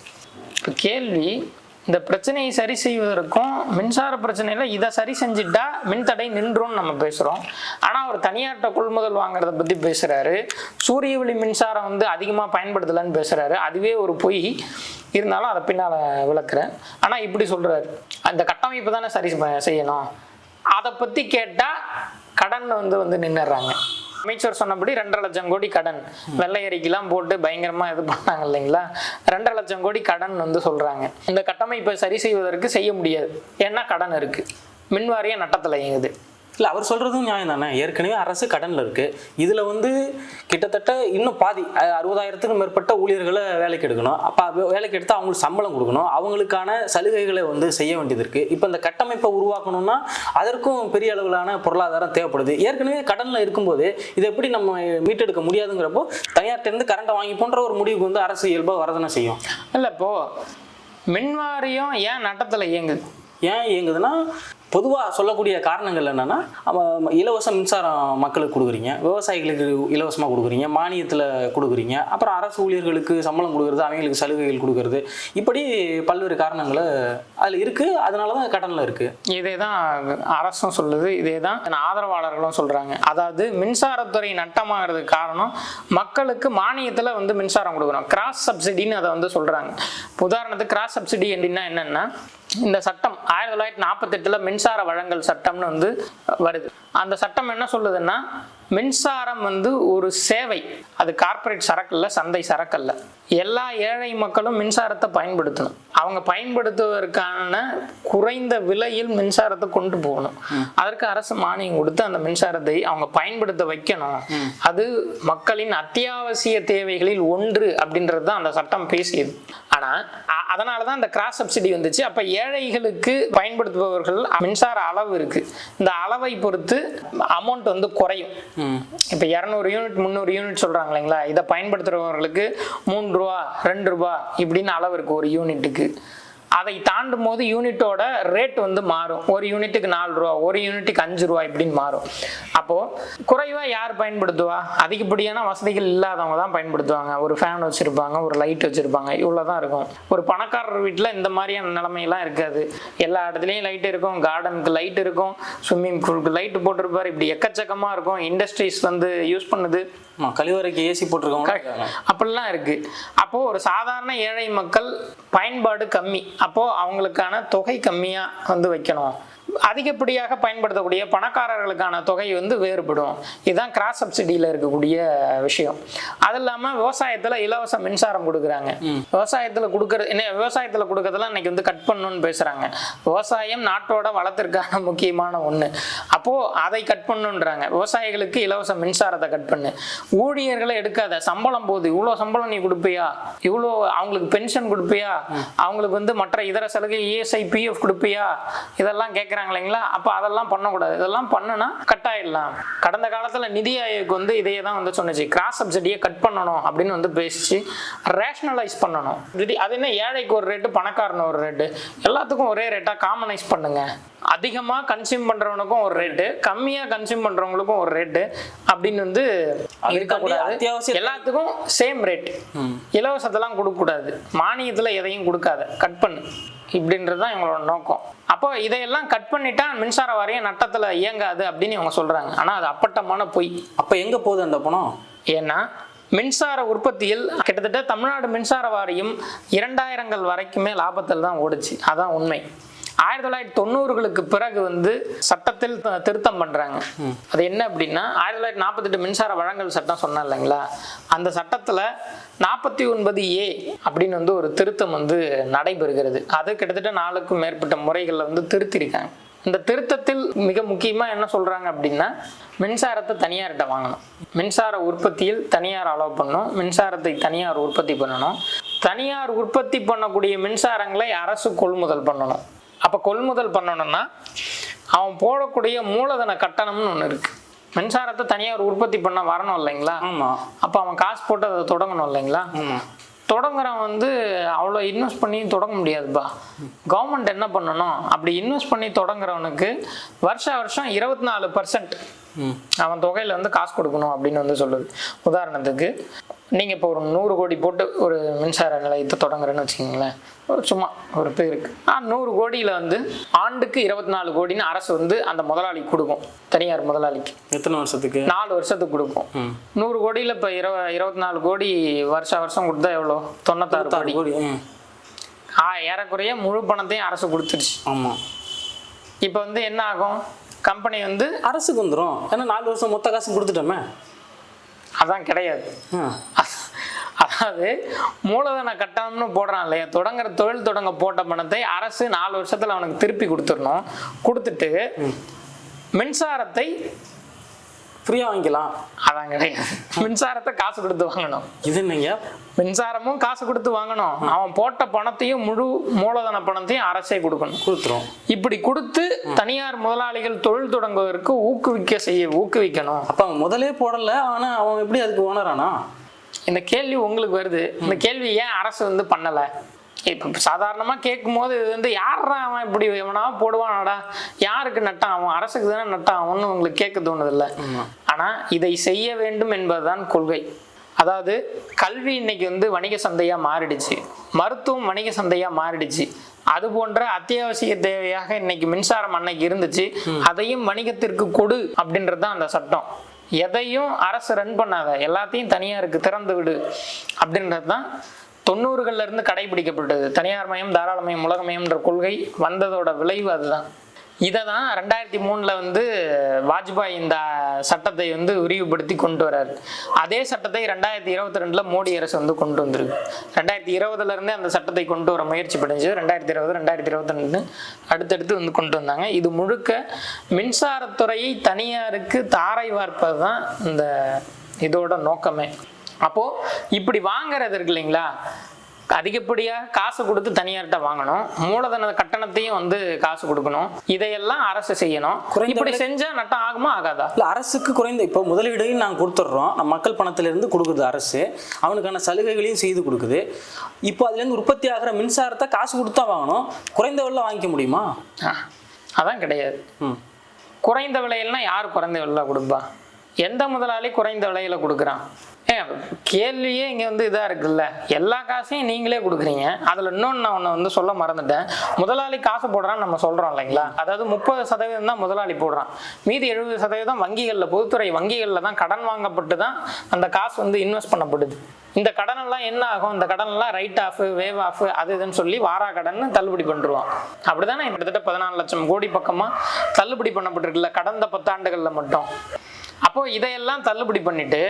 இப்ப கேள்வி, இந்த பிரச்சனையை சரி செய்வதற்கும் மின்சார பிரச்சனையில இதை சரி செஞ்சுட்டா மின்தடை நின்றும்னு நம்ம பேசுறோம். ஆனா அவர் தனியார்ட்ட கொள்முதல் வாங்குறத பத்தி பேசுறாரு, சூரிய ஒளி மின்சாரம் வந்து அதிகமா பயன்படுத்தலன்னு பேசுறாரு. அதுவே ஒரு பொய் இருந்தாலும் அதை பின்னால விளக்குறேன். ஆனா இப்படி சொல்றாரு, அந்த கட்டமைப்பு தானே சரி செய்யணும். அதை பத்தி கேட்டா கடன் வந்து நின்னுறாங்க. அமைச்சர் சொன்னபடி 2.5 லட்சம் கோடி கடன் வெள்ளை அறிக்கைலாம் போட்டு பயங்கரமா இது பண்ணாங்க இல்லைங்களா. 2.5 லட்சம் கோடி கடன் வந்து சொல்றாங்க. இந்த கட்டமைப்பை சரி செய்வதற்கு செய்ய முடியாது, ஏன்னா கடன் இருக்கு. மின்வாரியம் நட்டத்தில் இயங்குது. இல்லை, அவர் சொல்கிறதும் நியாயம் தானே. ஏற்கனவே அரசு கடனில் இருக்குது. இதில் வந்து கிட்டத்தட்ட இன்னும் பாதி 60,000க்கும் மேற்பட்ட ஊழியர்களை வேலைக்கு எடுக்கணும். அப்போ வேலைக்கு எடுத்து அவங்களுக்கு சம்பளம் கொடுக்கணும், அவங்களுக்கான சலுகைகளை வந்து செய்ய வேண்டியது இருக்குது. இப்போ இந்த கட்டமைப்பை உருவாக்கணும்னா அதற்கும் பெரிய அளவிலான பொருளாதாரம் தேவைப்படுது. ஏற்கனவே கடனில் இருக்கும்போது இதை எப்படி நம்ம மீட்டெடுக்க முடியாதுங்கிறப்போ தனியார்ட்டேருந்து கரண்டை வாங்கி போன்ற ஒரு முடிவுக்கு வந்து அரசு இயல்பாக வரதானே செய்யும். இல்லை, இப்போது மின்வாரியம் ஏன் நட்டத்தில் இயங்குது? ஏன் இயங்குதுன்னா, பொதுவாக சொல்லக்கூடிய காரணங்கள் என்னென்னா, இலவச மின்சாரம் மக்களுக்கு கொடுக்குறீங்க, விவசாயிகளுக்கு இலவசமாக கொடுக்குறீங்க, மானியத்தில் கொடுக்குறீங்க, அப்புறம் அரசு ஊழியர்களுக்கு சம்பளம் கொடுக்குறது, அவங்களுக்கு சலுகைகள் கொடுக்குறது, இப்படி பல்வேறு காரணங்கள் அதில் இருக்குது. அதனால தான் கடனில் இருக்குது. இதே தான் அரசும் சொல்லுது, இதே தான் ஆதரவாளர்களும் சொல்கிறாங்க. அதாவது மின்சாரத்துறை நட்டமாகிறதுக்கு காரணம் மக்களுக்கு மானியத்தில் வந்து மின்சாரம் கொடுக்குறோம், கிராஸ் சப்சிடின்னு அதை வந்து சொல்கிறாங்க. உதாரணத்துக்கு கிராஸ் சப்சிடி அப்படின்னா என்னென்னா, இந்த சட்டம் 1948 மின்சார வழங்கல் சட்டம்னு வந்து வருது. அந்த சட்டம் என்ன சொல்லுதுன்னா, மின்சாரம் வந்து ஒரு சேவை, அது கார்ப்பரேட் சரக்கல்ல, சந்தை சரக்கல்ல. எல்லா ஏழை மக்களும் மின்சாரத்தை பயன்படுத்தணும். அவங்க பயன்படுத்துவதற்கான குறைந்த விலையில் மின்சாரத்தை கொண்டு போகணும். அதற்கு அரசு மானியம் கொடுத்து அந்த மின்சாரத்தை அவங்க பயன்படுத்த வைக்கணும். அது மக்களின் அத்தியாவசிய தேவைகளில் ஒன்று அப்படின்றது தான் அந்த சட்டம் பேசியது. ஆனால் அதனால தான் இந்த கிராஸ் சப்சிடி வந்துச்சு. அப்போ ஏழைகளுக்கு பயன்படுத்துபவர்கள் மின்சார அளவு இருக்கு, இந்த அளவை பொறுத்து அமௌண்ட் வந்து குறையும். இப்போ 200 யூனிட் 300 யூனிட் சொல்றாங்க இல்லைங்களா, இதை பயன்படுத்துறவங்களுக்கு 3 ரூபா 2 ரூபா இப்படின்னு அளவு இருக்கு ஒரு யூனிட்டுக்கு. அதை தாண்டும் போது யூனிட்டோட ரேட் வந்து மாறும். ஒரு யூனிட்டுக்கு 4 ரூபா, ஒரு யூனிட்டுக்கு 5 ரூபா இப்படின்னு மாறும். அப்போ குறைவா யார் பயன்படுத்துவா? அதிகப்படியான வசதிகள் இல்லாதவங்க தான் பயன்படுத்துவாங்க. ஒரு ஃபேன் வச்சிருப்பாங்க, ஒரு லைட் வச்சிருப்பாங்க, இவ்வளவுதான் இருக்கும். ஒரு பணக்காரர் வீட்டில் இந்த மாதிரியான நிலைமையெல்லாம் இருக்காது. எல்லா இடத்துலையும் லைட் இருக்கும், கார்டனுக்கு லைட் இருக்கும், ஸ்விம்மிங் பூலுக்கு லைட் போட்டிருப்பாரு, இப்படி எக்கச்சக்கமா இருக்கும். இண்டஸ்ட்ரீஸ் வந்து யூஸ் பண்ணுது, கழிவறைக்கு ஏசி போட்டிருக்கோம், அப்படிலாம் இருக்கு. அப்போ ஒரு சாதாரண ஏழை மக்கள் பயன்பாடு கம்மி, அப்போ அவங்களுக்கான தொகை கம்மியா வந்து வைக்கணும். அதிகப்படியாக பயன்படுத்தக்கூடிய பணக்காரர்களுக்கான தொகை வந்து வேறுபடும். இதுதான் கிராஸ் சப்சிடியில் இருக்கக்கூடிய விஷயம். அது இல்லாமல் விவசாயத்தில் இலவச மின்சாரம் கொடுக்குறாங்க. விவசாயத்தில் கொடுக்கறது என்ன, விவசாயத்தில் கொடுக்கறதெல்லாம் இன்னைக்கு வந்து கட் பண்ணணும்னு பேசுறாங்க. விவசாயம் நாட்டோட வளத்திற்கான முக்கியமான ஒன்று. அப்போ அதை கட் பண்ணுன்றாங்க. விவசாயிகளுக்கு இலவச மின்சாரத்தை கட் பண்ணு, ஊழியர்களை எடுக்காத, சம்பளம் போகுது, இவ்வளோ சம்பளம் நீ கொடுப்பியா, இவ்வளோ அவங்களுக்கு பென்ஷன் கொடுப்பியா, அவங்களுக்கு வந்து மற்ற இதர சலுகை ESI PF கொடுப்பியா, இதெல்லாம் கேட்குறாங்க இல்லைங்களா. அப்போ அதெல்லாம் பண்ணக்கூடாது. இதெல்லாம் பண்ணுனா கட் ஆயிடலாம். கடந்த காலத்தில் நிதி ஆயோக் வந்து இதையே தான் வந்து சொன்னிச்சு, கிராஸ் சப்சிடியை கட் பண்ணணும் அப்படின்னு வந்து பேசிச்சு, ரேஷனலைஸ் பண்ணணும். அது என்ன, ஏழைக்கு ஒரு ரேட்டு, பணக்காரன் ஒரு ரேட்டு, எல்லாத்துக்கும் ஒரே ரேட்டாக காமனைஸ் பண்ணுங்க. அதிகமாக கன்சியூம் பண்றவனுக்கும் ஒரு ரேட்டு, கம்மியாக கன்சியூம் பண்றவங்களுக்கும் ஒரு ரேட்டு அப்படின்னு வந்து இருக்கக்கூடாது. எல்லாத்துக்கும் சேம் ரேட். இலவசத்தெல்லாம் கொடுக்கக்கூடாது, மானியத்தில் எதையும் கொடுக்காத, கட் பண்ணு, இப்படின்றது தான் எங்களோட நோக்கம். அப்போ இதையெல்லாம் கட் பண்ணிட்டா மின்சார வாரியம் நட்டத்தில் இயங்காது அப்படின்னு இவங்க சொல்றாங்க. ஆனால் அது அப்பட்டமான பொய். அப்போ எங்கே போகுது அந்த பணம்? ஏன்னா மின்சார உற்பத்தியில் கிட்டத்தட்ட தமிழ்நாடு மின்சார வாரியம் 2000கள் வரைக்குமே லாபத்தில் தான் ஓடுச்சு. அதான் உண்மை. 1990களுக்கு பிறகு வந்து சட்டத்தில் திருத்தம் பண்றாங்க. அது என்ன அப்படின்னா, 1948 மின்சார வழங்கல் சட்டம் சொன்னா இல்லைங்களா, அந்த சட்டத்துல 49A அப்படின்னு வந்து ஒரு திருத்தம் வந்து நடைபெறுகிறது. அது கிட்டத்தட்ட 4க்கும் மேற்பட்ட முறைகளில் வந்து திருத்திருக்காங்க. இந்த திருத்தத்தில் மிக முக்கியமாக என்ன சொல்றாங்க அப்படின்னா, மின்சாரத்தை தனியார்கிட்ட வாங்கணும், மின்சார உற்பத்தியில் தனியார் அலோவ் பண்ணணும், மின்சாரத்தை தனியார் உற்பத்தி பண்ணணும், தனியார் உற்பத்தி பண்ணக்கூடிய மின்சாரங்களை அரசு கொள்முதல் பண்ணணும். அப்போ கொள்முதல் பண்ணணும்னா அவன் போடக்கூடிய மூலதன கட்டணம்னு ஒன்று இருக்கு. மின்சாரத்தை தனியார் உற்பத்தி பண்ண வரணும் இல்லைங்களா. அப்போ அவன் காசு போட்டு அதை தொடங்கணும் இல்லைங்களா. தொடங்குறவன் வந்து அவ்வளோ இன்வெஸ்ட் பண்ணி தொடங்க முடியாதுப்பா. கவர்மெண்ட் என்ன பண்ணணும், அப்படி இன்வெஸ்ட் பண்ணி தொடங்குறவனுக்கு வருஷம் 24% அவன் தொகையில் வந்து காசு கொடுக்கணும் அப்படின்னு வந்து சொல்லுது. உதாரணத்துக்கு நீங்கள் இப்போ ஒரு 100 கோடி போட்டு ஒரு மின்சார நிலையத்தை தொடங்குறேன்னு வச்சுக்கிங்களேன், சும்மா ஒரு பேருக்கு 100 கோடியில் வந்து ஆண்டுக்கு 24 கோடின்னு அரசு வந்து அந்த முதலாளிக்கு கொடுக்கும், தனியார் முதலாளிக்கு. எத்தனை வருஷத்துக்கு? 4 வருஷத்துக்கு கொடுக்கும். 100 கோடியில் இப்போ 24 கோடி வருஷம் கொடுத்தா எவ்வளோ? 96 கோடி. ஏறக்குறைய முழு பணத்தையும் அரசு கொடுத்துருச்சு. ஆமாம். இப்போ வந்து என்ன ஆகும், கம்பெனி வந்து அரசுக்கு வந்துடும். ஏன்னா 4 வருஷம் மொத்த காசு கொடுத்துட்டோமே. அதான் கிடையாது. அதாவது மூலதன கட்டணம்னு போடுறான் இல்லையா, தொழில் தொடங்க போட்ட பணத்தை அரசு 4 வருஷத்துல அவனுக்கு திருப்பி கொடுத்துடணும். கொடுத்துட்டு மின்சாரத்தை ஃப்ரீயாக வாங்கிக்கலாம். அதான் கிடையாது. மின்சாரத்தை காசு கொடுத்து வாங்கணும். இது என்னங்க, மின்சாரமும் காசு கொடுத்து வாங்கணும். அவன் போட்ட பணத்தையும் முழு மூலதன பணத்தையும் அரசே கொடுத்துரும். இப்படி கொடுத்து தனியார் முதலாளிகள் தொழில் தொடங்குவதற்கு ஊக்குவிக்கணும். அப்ப அவன் முதலே போடல, ஆனா அவன் எப்படி அதுக்கு ஓனரானா? இந்த கேள்வி உங்களுக்கு வருது. இந்த கேள்வி ஏன் அரசு வந்து பண்ணல? இப்போ சாதாரணமா கேட்கும் போது இது வந்து யாரா அவன் இப்படி எவனா போடுவானாடா, யாருக்கு நட்டான், அவன் அரசுக்கு தானே நட்டான் அவன்னு உங்களுக்கு கேட்க தோணுது இல்லை. ஆனா இதை செய்ய வேண்டும் என்பதுதான் கொள்கை. அதாவது கல்வி இன்னைக்கு வந்து வணிக சந்தையா மாறிடுச்சு, மருத்துவம் வணிக சந்தையா மாறிடுச்சு. அது போன்ற அத்தியாவசிய தேவையாக இன்னைக்கு மின்சாரம் அன்னைக்கு இருந்துச்சு, அதையும் வணிகத்திற்கு கொடு அப்படின்றது தான் அந்த சட்டம். எதையும் அரசு ரன் பண்ணாத, எல்லாத்தையும் தனியாருக்கு திறந்து விடு அப்படின்றது தான் 90கள்ல இருந்து கடைபிடிக்கப்பட்டது. தனியார் மயம் தாராளமயம் உலகமயம்ன்ற கொள்கை வந்ததோட விளைவு அதுதான். இதை தான் 2003 வந்து வாஜ்பாய் இந்த சட்டத்தை வந்து விரிவுபடுத்தி கொண்டு வர்றாரு. அதே சட்டத்தை 2022 மோடி அரசு வந்து கொண்டு வந்திருக்கு. 2020 இருந்தே அந்த சட்டத்தை கொண்டு வர முயற்சி பண்ணிச்சு. 2020 2022 அடுத்தடுத்து வந்து கொண்டு வந்தாங்க. இது முழுக்க மின்சாரத்துறையை தனியாருக்கு தாரை வார்ப்பது தான் இந்த இதோட நோக்கமே. அப்போ இப்படி வாங்குறது இருக்கு இல்லைங்களா, அதிகப்படியாக காசு கொடுத்து தனியார்கிட்ட வாங்கணும், மூலதன கட்டணத்தையும் வந்து காசு கொடுக்கணும், இதையெல்லாம் அரசு செய்யணும். இப்படி செஞ்சா நட்டம் ஆகுமா ஆகாதா? இல்லை, அரசுக்கு குறைந்த இப்போ முதலீடையும் நாங்கள் கொடுத்துட்றோம், நம்ம மக்கள் பணத்திலிருந்து கொடுக்குது அரசு, அவனுக்கான சலுகைகளையும் செய்து கொடுக்குது. இப்போ அதுலேருந்து உற்பத்தி ஆகிற மின்சாரத்தை காசு கொடுத்தா வாங்கணும், குறைந்த விலையில் வாங்கிக்க முடியுமா? அதான் கிடையாது. குறைந்த விலையில்னா யார் குறைந்த விலையில கொடுப்பா? எந்த முதலாளி குறைந்த விலையில கொடுக்குறான்? கேள்வியே இங்க வந்து இதா இருக்குல்ல, எல்லா காசையும் நீங்களே கொடுக்குறீங்க. அதுல இன்னொன்னு நான் ஒண்ணு வந்து சொல்ல மறந்துட்டேன். முதலாளி காசு போடுறான்னு நம்ம சொல்றோம் இல்லைங்களா, அதாவது 30% தான் முதலாளி போடுறான், மீதி 70% வங்கிகள்ல, பொதுத்துறை வங்கிகள்ல தான் கடன் வாங்கப்பட்டு தான் அந்த காசு வந்து இன்வெஸ்ட் பண்ணப்படுது. இந்த கடன் எல்லாம் என்ன ஆகும், இந்த கடன் எல்லாம் ரைட் ஆஃப் வேவ் ஆஃப் அது இதுன்னு சொல்லி வாரா கடன் தள்ளுபடி பண்ணிருவான். அப்படிதானே கிட்டத்தட்ட 14 லட்சம் கோடி பக்கமா தள்ளுபடி பண்ணப்பட்டிருக்குல்ல கடந்த 10 ஆண்டுகள்ல மட்டும். அப்போ இதையெல்லாம் தள்ளுபடி பண்ணிட்டு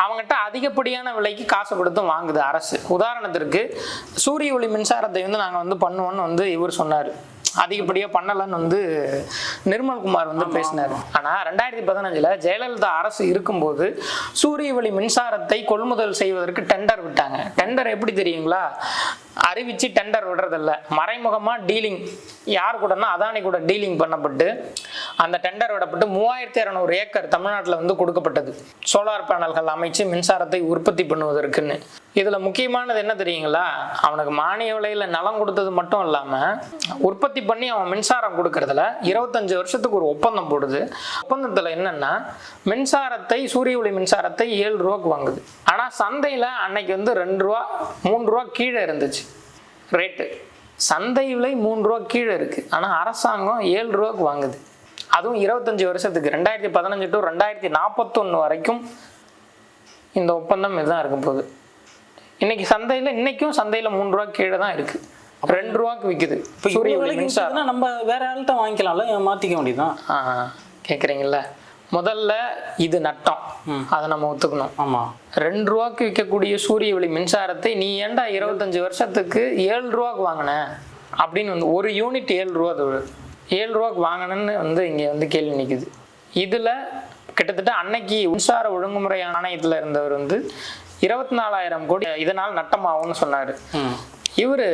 அவங்ககிட்ட அதிகப்படியான விலைக்கு காசு கொடுத்தும் வாங்குது அரசு. உதாரணத்திற்கு சூரிய ஒளி மின்சாரத்தை வந்து நாங்கள் வந்து பண்ணுவோன்னு வந்து இவர் சொன்னார், அதிகப்படியாக பண்ணலன்னு வந்து நிர்மல்குமார் வந்து பேசினார். ஆனால் 2015 ஜெயலலிதா அரசு இருக்கும்போது சூரிய ஒளி மின்சாரத்தை கொள்முதல் செய்வதற்கு டெண்டர் விட்டாங்க. டெண்டர் எப்படி தெரியுங்களா, அறிவிச்சு டெண்டர் விடுறதில்ல, மறைமுகமாக டீலிங், யார் கூடனா அதானி கூட டீலிங் பண்ணப்பட்டு அந்த டெண்டர் விடப்பட்டு 3200 ஏக்கர் தமிழ்நாட்டில் வந்து கொடுக்கப்பட்டது சோலார் பேனல்கள் அமைச்சு மின்சாரத்தை உற்பத்தி பண்ணுவதற்குன்னு. இதில் முக்கியமானது என்ன தெரியுங்களா, அவனுக்கு மானிய விலையில் நிலம் கொடுத்தது மட்டும் இல்லாமல் உற்பத்தி பண்ணி அவன் மின்சாரம் கொடுக்கறதுல 25 வருஷத்துக்கு ஒரு ஒப்பந்தம் போடுது. ஒப்பந்தத்தில் என்னன்னா மின்சாரத்தை சூரிய ஒளி மின்சாரத்தை 7 ரூபாய்க்கு வாங்குது. ஆனால் சந்தையில் அன்னைக்கு வந்து 2 ரூபா 3 ரூபா கீழே இருந்துச்சு ரேட்டு. சந்தை விலை 3 ரூபா கீழே இருக்கு, ஆனால் அரசாங்கம் 7 ரூபாய்க்கு வாங்குது. அதுவும் 25 வருஷத்துக்கு 2015 to 2041 வரைக்கும் இந்த ஒப்பந்தம் இதுதான் இருக்கும் போது. இன்னைக்கும் சந்தையில் 3 ரூபா கீழே தான் இருக்கு, 2 ரூபாய்க்கு விற்குது. சூரிய ஒளி மின்சாரம் நம்ம வேற ஆள்கிட்ட வாங்கிக்கலாம்ல, மாத்திக்க வேண்டியதுதான். கேட்குறீங்களா, முதல்ல இது நட்டம், அதை நம்ம ஒத்துக்கணும். ஆமா, 2 ரூபாய்க்கு விற்கக்கூடிய சூரிய ஒளி மின்சாரத்தை நீ ஏன்டா 25 வருஷத்துக்கு 7 ரூபாய்க்கு வாங்கின அப்படின்னு வந்து, ஒரு யூனிட் 7 ரூபா, 7 ரூபாய்க்கு வாங்கணும்னு வந்து இங்கே வந்து கேள்வி நிற்குது. இதில் கிட்டத்தட்ட அன்னைக்கு மின்சார ஒழுங்குமுறை ஆணையத்தில் இருந்தவர் வந்து 24,000 கோடி இதனால் நட்டமாகும்னு சொன்னார். இவர்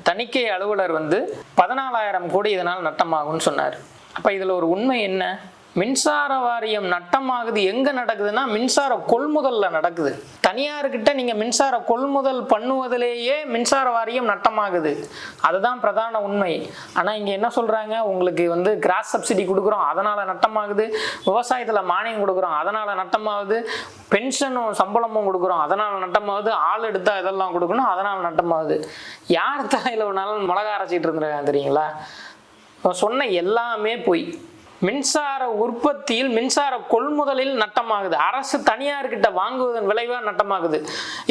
தணிக்கை அலுவலர் வந்து 14,000 கோடி இதனால் நட்டமாகும்னு சொன்னார். அப்போ இதில் ஒரு உண்மை என்ன, மின்சார வாரியம் நட்டமாகுது எங்க நடக்குதுன்னா மின்சார கொள்முதல்ல நடக்குது. தனியார்கிட்ட நீங்க மின்சார கொள்முதல் பண்ணுவதிலேயே மின்சார வாரியம் நட்டமாகுது, அதுதான் பிரதான உண்மை. ஆனா இங்க என்ன சொல்றாங்க, உங்களுக்கு வந்து கிராஸ் சப்சிடி கொடுக்குறோம் அதனால நட்டமாகுது, விவசாயத்துல மானியம் கொடுக்குறோம் அதனால நட்டமாகுது, பென்ஷனும் சம்பளமும் கொடுக்குறோம் அதனால நட்டமாகுது, ஆள் எடுத்தா இதெல்லாம் கொடுக்கணும் அதனால நட்டமாகுது. யார் தலையில வேணாலும் மிளகா அரைச்சிட்டு இருந்துருக்காங்க தெரியுங்களா. சொன்ன எல்லாமே போய் மின்சார உற்பத்தியில் மின்சார கொள்முதலில் நட்டமாகுது. அரசு தனியார்கிட்ட வாங்குவதன் விளைவாக நட்டமாகுது.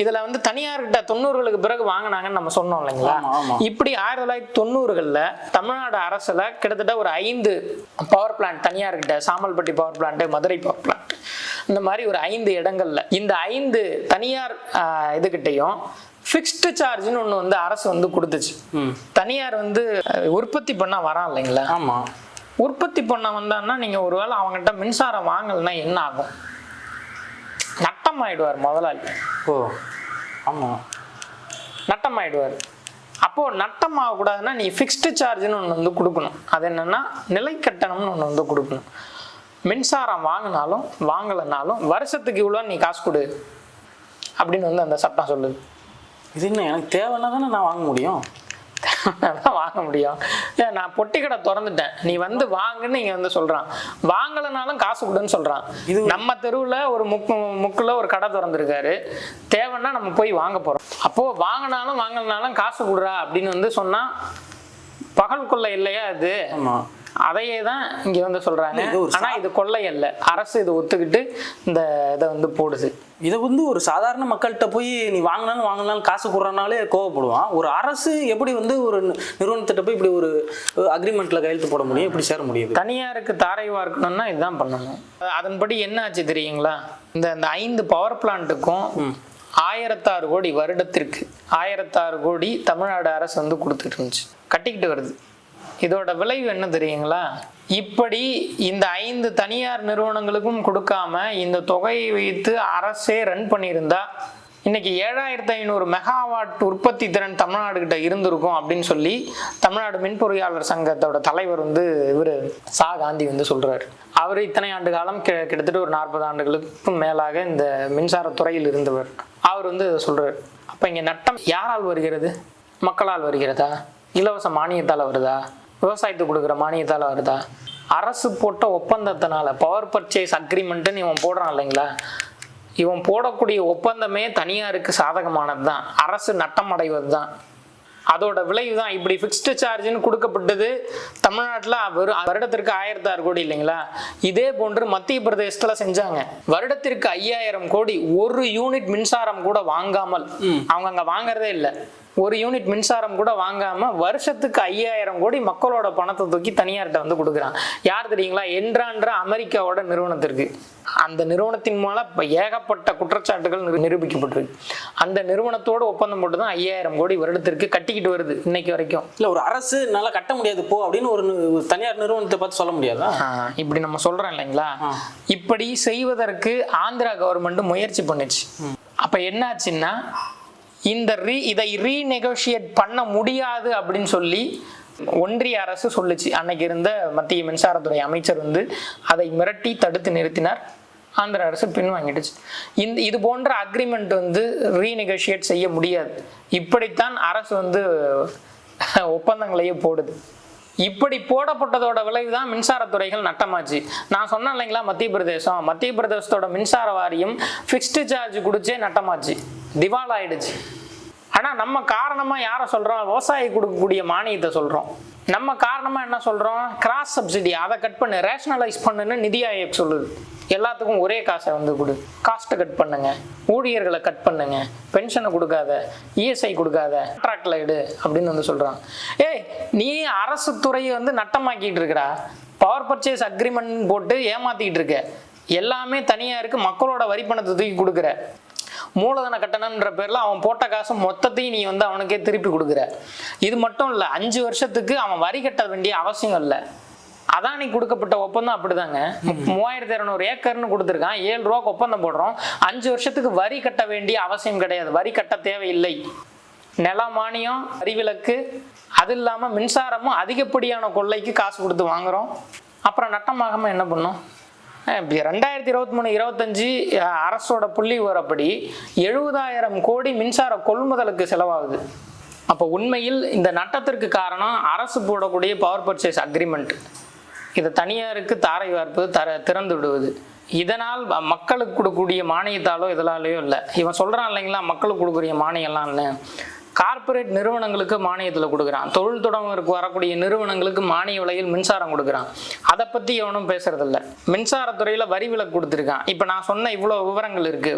இதுல வந்து தனியார்கிட்ட 90களுக்கு பிறகு வாங்கினாங்கன்னு நம்ம சொன்னோம் இல்லைங்களா. இப்படி 1990களில் தமிழ்நாடு அரசுல கிட்டத்தட்ட ஒரு 5 பவர் பிளான்ட் தனியார்கிட்ட, Samalpatti power plant, Madurai power plant, இந்த மாதிரி ஒரு 5 இடங்கள்ல இந்த 5 தனியார் இதுகிட்டையும் ஃபிக்ஸ்டு சார்ஜ்னு ஒன்று வந்து அரசு வந்து கொடுத்துச்சு. தனியார் வந்து உற்பத்தி பண்ண வரான் இல்லைங்களா. ஆமா, உற்பத்தி பண்ண வந்தான்னா நீங்க ஒருவேளை அவங்ககிட்ட மின்சாரம் வாங்கலைன்னா என்ன ஆகும்? நட்டமாயிடுவார் முதலாளி. ஓ ஆமா, நட்டமாயிடுவார். அப்போ நட்டமாகக்கூடாதுன்னா நீ ஃபிக்ஸ்டு சார்ஜ்னு ஒன்று வந்து கொடுக்கணும். அது என்னன்னா நிலை கட்டணம்னு ஒன்று வந்து கொடுக்கணும். மின்சாரம் வாங்கினாலும் வாங்கலைனாலும் வருஷத்துக்கு இவ்வளோ நீ காசு கொடு அப்படின்னு வந்து அந்த சட்டம் சொல்லுது. இது என்ன, எனக்கு தேவைன்னா தானே நான் வாங்க முடியும். தான் வாங்க முடியும். நான் பொட்டி கடை திறந்துட்டேன், நீ வந்து வாங்குன்னு இங்க வந்து சொல்றான். வாங்கலைனாலும் காசு கொடுன்னு சொல்றான். இது நம்ம தெருவுல ஒரு முக்குல ஒரு கடை திறந்துருக்காரு, தேவைன்னா நம்ம போய் வாங்க போறோம். அப்போ வாங்கினாலும் வாங்கலனாலும் காசு கொடுறா அப்படின்னு வந்து சொன்னா பகல் கொள்ளை இல்லையா அது? அதையே தான் இங்க வந்து சொல்றாங்க. ஆனா இது கொள்ளை அல்ல, அரசு இதை ஒத்துக்கிட்டு இந்த இதை வந்து போடுது. இதை வந்து ஒரு சாதாரண மக்கள்கிட்ட போய் நீ வாங்கினாலும் காசு கொடுறனாலே கோவப்படுவான். ஒரு அரசு எப்படி வந்து ஒரு நிறுவனத்திட்ட போய் இப்படி ஒரு அக்ரிமெண்ட்ல கையெழுத்து போட முடியும், எப்படி சேர முடியுது? தனியாருக்கு தாரை வார்க்கணும்னா இதுதான் பண்ணணும். அதன்படி என்ன ஆச்சு தெரியுங்களா? இந்த 5 பவர் பிளான்ட்டுக்கும் 1006 கோடி வருடத்திற்கு 1006 கோடி தமிழ்நாடு அரசு வந்து கொடுத்துட்டு இருந்துச்சு, கட்டிக்கிட்டு வருது. இதோட விளைவு என்ன தெரியுங்களா? இப்படி இந்த 5 தனியார் நிறுவனங்களுக்கும் கொடுக்காம இந்த தொகையை வைத்து அரசே ரன் பண்ணியிருந்தா இன்னைக்கு 7500 மெகாவாட் உற்பத்தி திறன் தமிழ்நாடு கிட்ட இருந்திருக்கும் அப்படின்னு சொல்லி தமிழ்நாடு மின் பொறியாளர் சங்கத்தோட தலைவர் வந்து இவர் சா காந்தி வந்து சொல்றாரு. அவர் இத்தனை ஆண்டு காலம் கிட்டத்தட்ட ஒரு 40 ஆண்டுகளுக்கும் மேலாக இந்த மின்சாரத்துறையில் இருந்தவர். அவர் வந்து சொல்றாரு. அப்ப இங்க நட்டம் யாரால் வருகிறது? மக்களால் வருகிறதா? இலவச மானியத்தால் வருதா? விவசாயத்துக்கு கொடுக்குற மானியத்தால் வருதா? அரசு போட்ட ஒப்பந்தத்தினால பவர் பர்ச்சேஸ் அக்ரிமெண்ட்டுன்னு இவன் போடுறான் இல்லைங்களா, இவன் போடக்கூடிய ஒப்பந்தமே தனியாருக்கு சாதகமானது தான், அரசு நட்டம் அடைவது தான். அதோட விளைவு தான் இப்படி ஃபிக்ஸ்டு சார்ஜ்னு கொடுக்கப்பட்டது. தமிழ்நாட்டில் வருடத்திற்கு 1006 கோடி இல்லைங்களா, இதே போன்று மத்திய பிரதேசத்துல செஞ்சாங்க. வருடத்திற்கு 5000 கோடி, ஒரு யூனிட் மின்சாரம் கூட வாங்காமல், அவங்க அங்க வாங்குறதே இல்லை, ஒரு யூனிட் மின்சாரம் கூட வாங்காம வருஷத்துக்கு 5000 கோடி மக்களோட பணத்தை தூக்கி தனியார்கிட்ட வந்து கொடுக்குறான். யார் தெரியுங்களா? என்ற அமெரிக்காவோட நிறுவனத்திற்கு. அந்த நிறுவனத்தின் மூலம் ஏகப்பட்ட குற்றச்சாட்டுகள் நிரூபிக்கப்பட்டிருக்கு. அந்த நிறுவனத்தோடு ஒப்பந்தம் போட்டு தான் 5000 கோடி வருடத்திற்கு கட்டிக்கிட்டு வருது இன்னைக்கு வரைக்கும். இல்ல ஒரு அரசு நல்லா கட்ட முடியாது போ அப்படின்னு ஒரு தனியார் நிறுவனத்தை பார்த்து சொல்ல முடியாதா? இப்படி நம்ம சொல்றோம் இல்லைங்களா. இப்படி செய்வதற்கு ஆந்திரா கவர்மெண்ட் முயற்சி பண்ணுச்சு. அப்ப என்னாச்சுன்னா இதை ரீநெகோஷியேட் பண்ண முடியாது அப்படின்னு சொல்லி ஒன்றிய அரசு சொல்லுச்சு. அன்னைக்கு இருந்த மத்திய மின்சாரத்துறை அமைச்சர் வந்து அதை மிரட்டி தடுத்து நிறுத்தினார். ஆந்திர அரசு பின்வாங்கிடுச்சு. இது போன்ற அக்ரிமெண்ட் வந்து ரீநெகோஷியேட் செய்ய முடியாது. இப்படித்தான் அரசு வந்து ஒப்பந்தங்களையே போடுது. இப்படி போடப்பட்டதோட விளைவு தான் மின்சாரத்துறைகள் நட்டமாச்சு. நான் சொன்னேன் இல்லைங்களா, மத்திய பிரதேசத்தோட மின்சார வாரியம் ஃபிக்ஸ்டு சார்ஜ் குடிச்சே நட்டமாச்சு, திவால் ஆயிடுச்சு. ஆனா நம்ம காரணமா யாரை சொல்றோம்? விவசாயி கொடுக்கக்கூடிய மானியத்தை சொல்றோம். நம்ம காரணமா என்ன சொல்றோம்? கிராஸ் சப்சிடி, அதை கட் பண்ணு, ரேஷனலைஸ் பண்ணுன்னு நிதி ஆயோக் சொல்லுது. எல்லாத்துக்கும் ஒரே காசை வந்து கொடு, காஸ்ட்டை கட் பண்ணுங்க, ஊழியர்களை கட் பண்ணுங்க, பென்ஷனை கொடுக்காத, இஎஸ்ஐ கொடுக்காத, கான்ட்ராக்ட்ல எடு அப்படின்னு வந்து சொல்றான். நீ அரசு துறையை வந்து நட்டமாக்கிட்டு இருக்கிறா, பவர் பர்ச்சேஸ் அக்ரிமெண்ட் போட்டு ஏமாத்திக்கிட்டு இருக்க, எல்லாமே தனியாருக்கு மக்களோட வரி பணத்தை தூக்கி கொடுக்குற, மூலதன கட்டணம்ன்ற பேர்ல அவன் போட்ட காசு மொத்தத்தையும் நீ வந்து அவனுக்கே திருப்பி கொடுக்குற. இது மட்டும் இல்ல, 5 வருஷத்துக்கு அவன் வரி கட்ட வேண்டிய அவசியம் இல்லை. அதானி கொடுக்கப்பட்ட ஒப்பந்தம் அப்படிதாங்க. 3200 ஏக்கர்னு கொடுத்துருக்கான், 7 ரூபாய்க்கு ஒப்பந்தம் போடுறோம். 5 வருஷத்துக்கு வரி கட்ட வேண்டிய அவசியம் கிடையாது, வரி கட்ட தேவையில்லை. நில மானியம், வரி விலக்கு, அது இல்லாம மின்சாரமும் அதிகப்படியான கொள்ளைக்கு காசு கொடுத்து வாங்குறோம். அப்புறம் நட்டமாகாம என்ன பண்ணும்? 2023-25 அரசோட புள்ளி விவரப்படி 70000 கோடி மின்சார கொள்முதலுக்கு செலவாகுது. அப்போ உண்மையில் இந்த நட்டத்திற்கு காரணம் அரசு போடக்கூடிய பவர் பர்ச்சேஸ் அக்ரிமெண்ட். இதை தனியாருக்கு தாரை வார்ப்பு திறந்து விடுவது. இதனால் மக்களுக்கு கொடுக்கக்கூடிய மானியத்தாலோ இதனாலேயோ இல்லை. இவன் சொல்றான் இல்லைங்களா, மக்களுக்கு கொடுக்குற மானியம்லாம் இல்லை, கார்ப்பரேட் நிறுவனங்களுக்கு மானியத்தில் கொடுக்குறான், தொழில் தொடங்குவதற்கு வரக்கூடிய நிறுவனங்களுக்கு மானிய விலையில் மின்சாரம் கொடுக்குறான். அதை பற்றி எவனும் பேசுறதில்ல. மின்சாரத்துறையில் வரி விலக்கு கொடுத்துருக்கான். இப்போ நான் சொன்ன இவ்வளோ விவரங்கள் இருக்கு,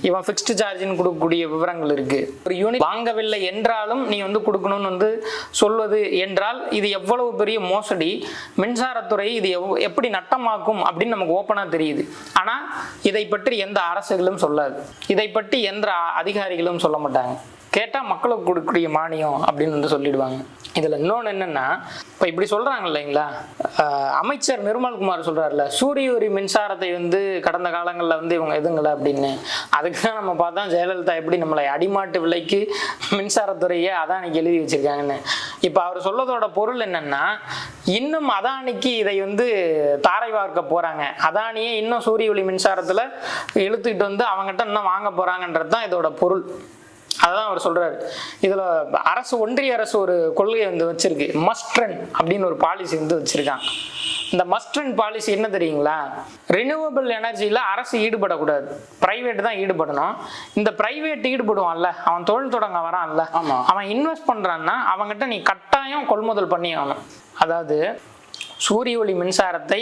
இவன் ஃபிக்ஸ்டு சார்ஜின்னு கொடுக்கக்கூடிய விவரங்கள் இருக்கு. ஒரு யூனிட் வாங்கவில்லை என்றாலும் நீ வந்து கொடுக்கணும்னு வந்து சொல்வது என்றால் இது எவ்வளவு பெரிய மோசடி, மின்சாரத்துறை இது எப்படி நட்டமாக்கும் அப்படின்னு நமக்கு ஓப்பனாக தெரியுது. ஆனால் இதை பற்றி எந்த அரசுகளும் சொல்லாது, இதை பற்றி எந்த அதிகாரிகளும் சொல்ல மாட்டாங்க. கேட்டால் மக்களுக்கு கொடுக்கக்கூடிய மானியம் அப்படின்னு வந்து சொல்லிடுவாங்க. இதில் இன்னொன்று என்னென்னா, இப்போ இப்படி சொல்கிறாங்க இல்லைங்களா, அமைச்சர் நிர்மல்குமார் சொல்கிறார்ல, சூரிய ஒளி மின்சாரத்தை வந்து கடந்த காலங்களில் வந்து இவங்க எதுங்கள அப்படின்னு. அதுக்கு தான் நம்ம பார்த்தா ஜெயலலிதா எப்படி நம்மளை அடிமாட்டு விலைக்கு மின்சாரத்துறையை அதானிக்கு எழுதி வச்சுருக்காங்கன்னு. இப்போ அவர் சொல்லதோட பொருள் என்னென்னா, இன்னும் அதானிக்கு இதை வந்து தாரை வார்க்க போகிறாங்க, அதானியே இன்னும் சூரிய ஒளி மின்சாரத்தில் இழுத்துக்கிட்டு வந்து அவங்ககிட்ட இன்னும் வாங்க போகிறாங்கன்றது தான் இதோட பொருள். அதான் அவர் சொல்றாரு. இதுல அரசு, ஒன்றிய அரசு ஒரு கொள்கையை வந்து வச்சிருக்கு, மஸ்ட் ரன் அப்படின்னு ஒரு பாலிசி வந்து வச்சிருக்காங்க. இந்த மஸ்ட் ரன் பாலிசி என்ன தெரியுங்களா, ரினியூவபிள் எனர்ஜியில் அரசு ஈடுபடக்கூடாது, பிரைவேட் தான் ஈடுபடணும். இந்த பிரைவேட் ஈடுபடுவான்ல, அவன் தொழில் தொடங்க வரான்ல, அவன் இன்வெஸ்ட் பண்றான்னா அவங்ககிட்ட நீ கட்டாயம் கொள்முதல் பண்ணி ஆகணும். அதாவது சூரிய ஒளி மின்சாரத்தை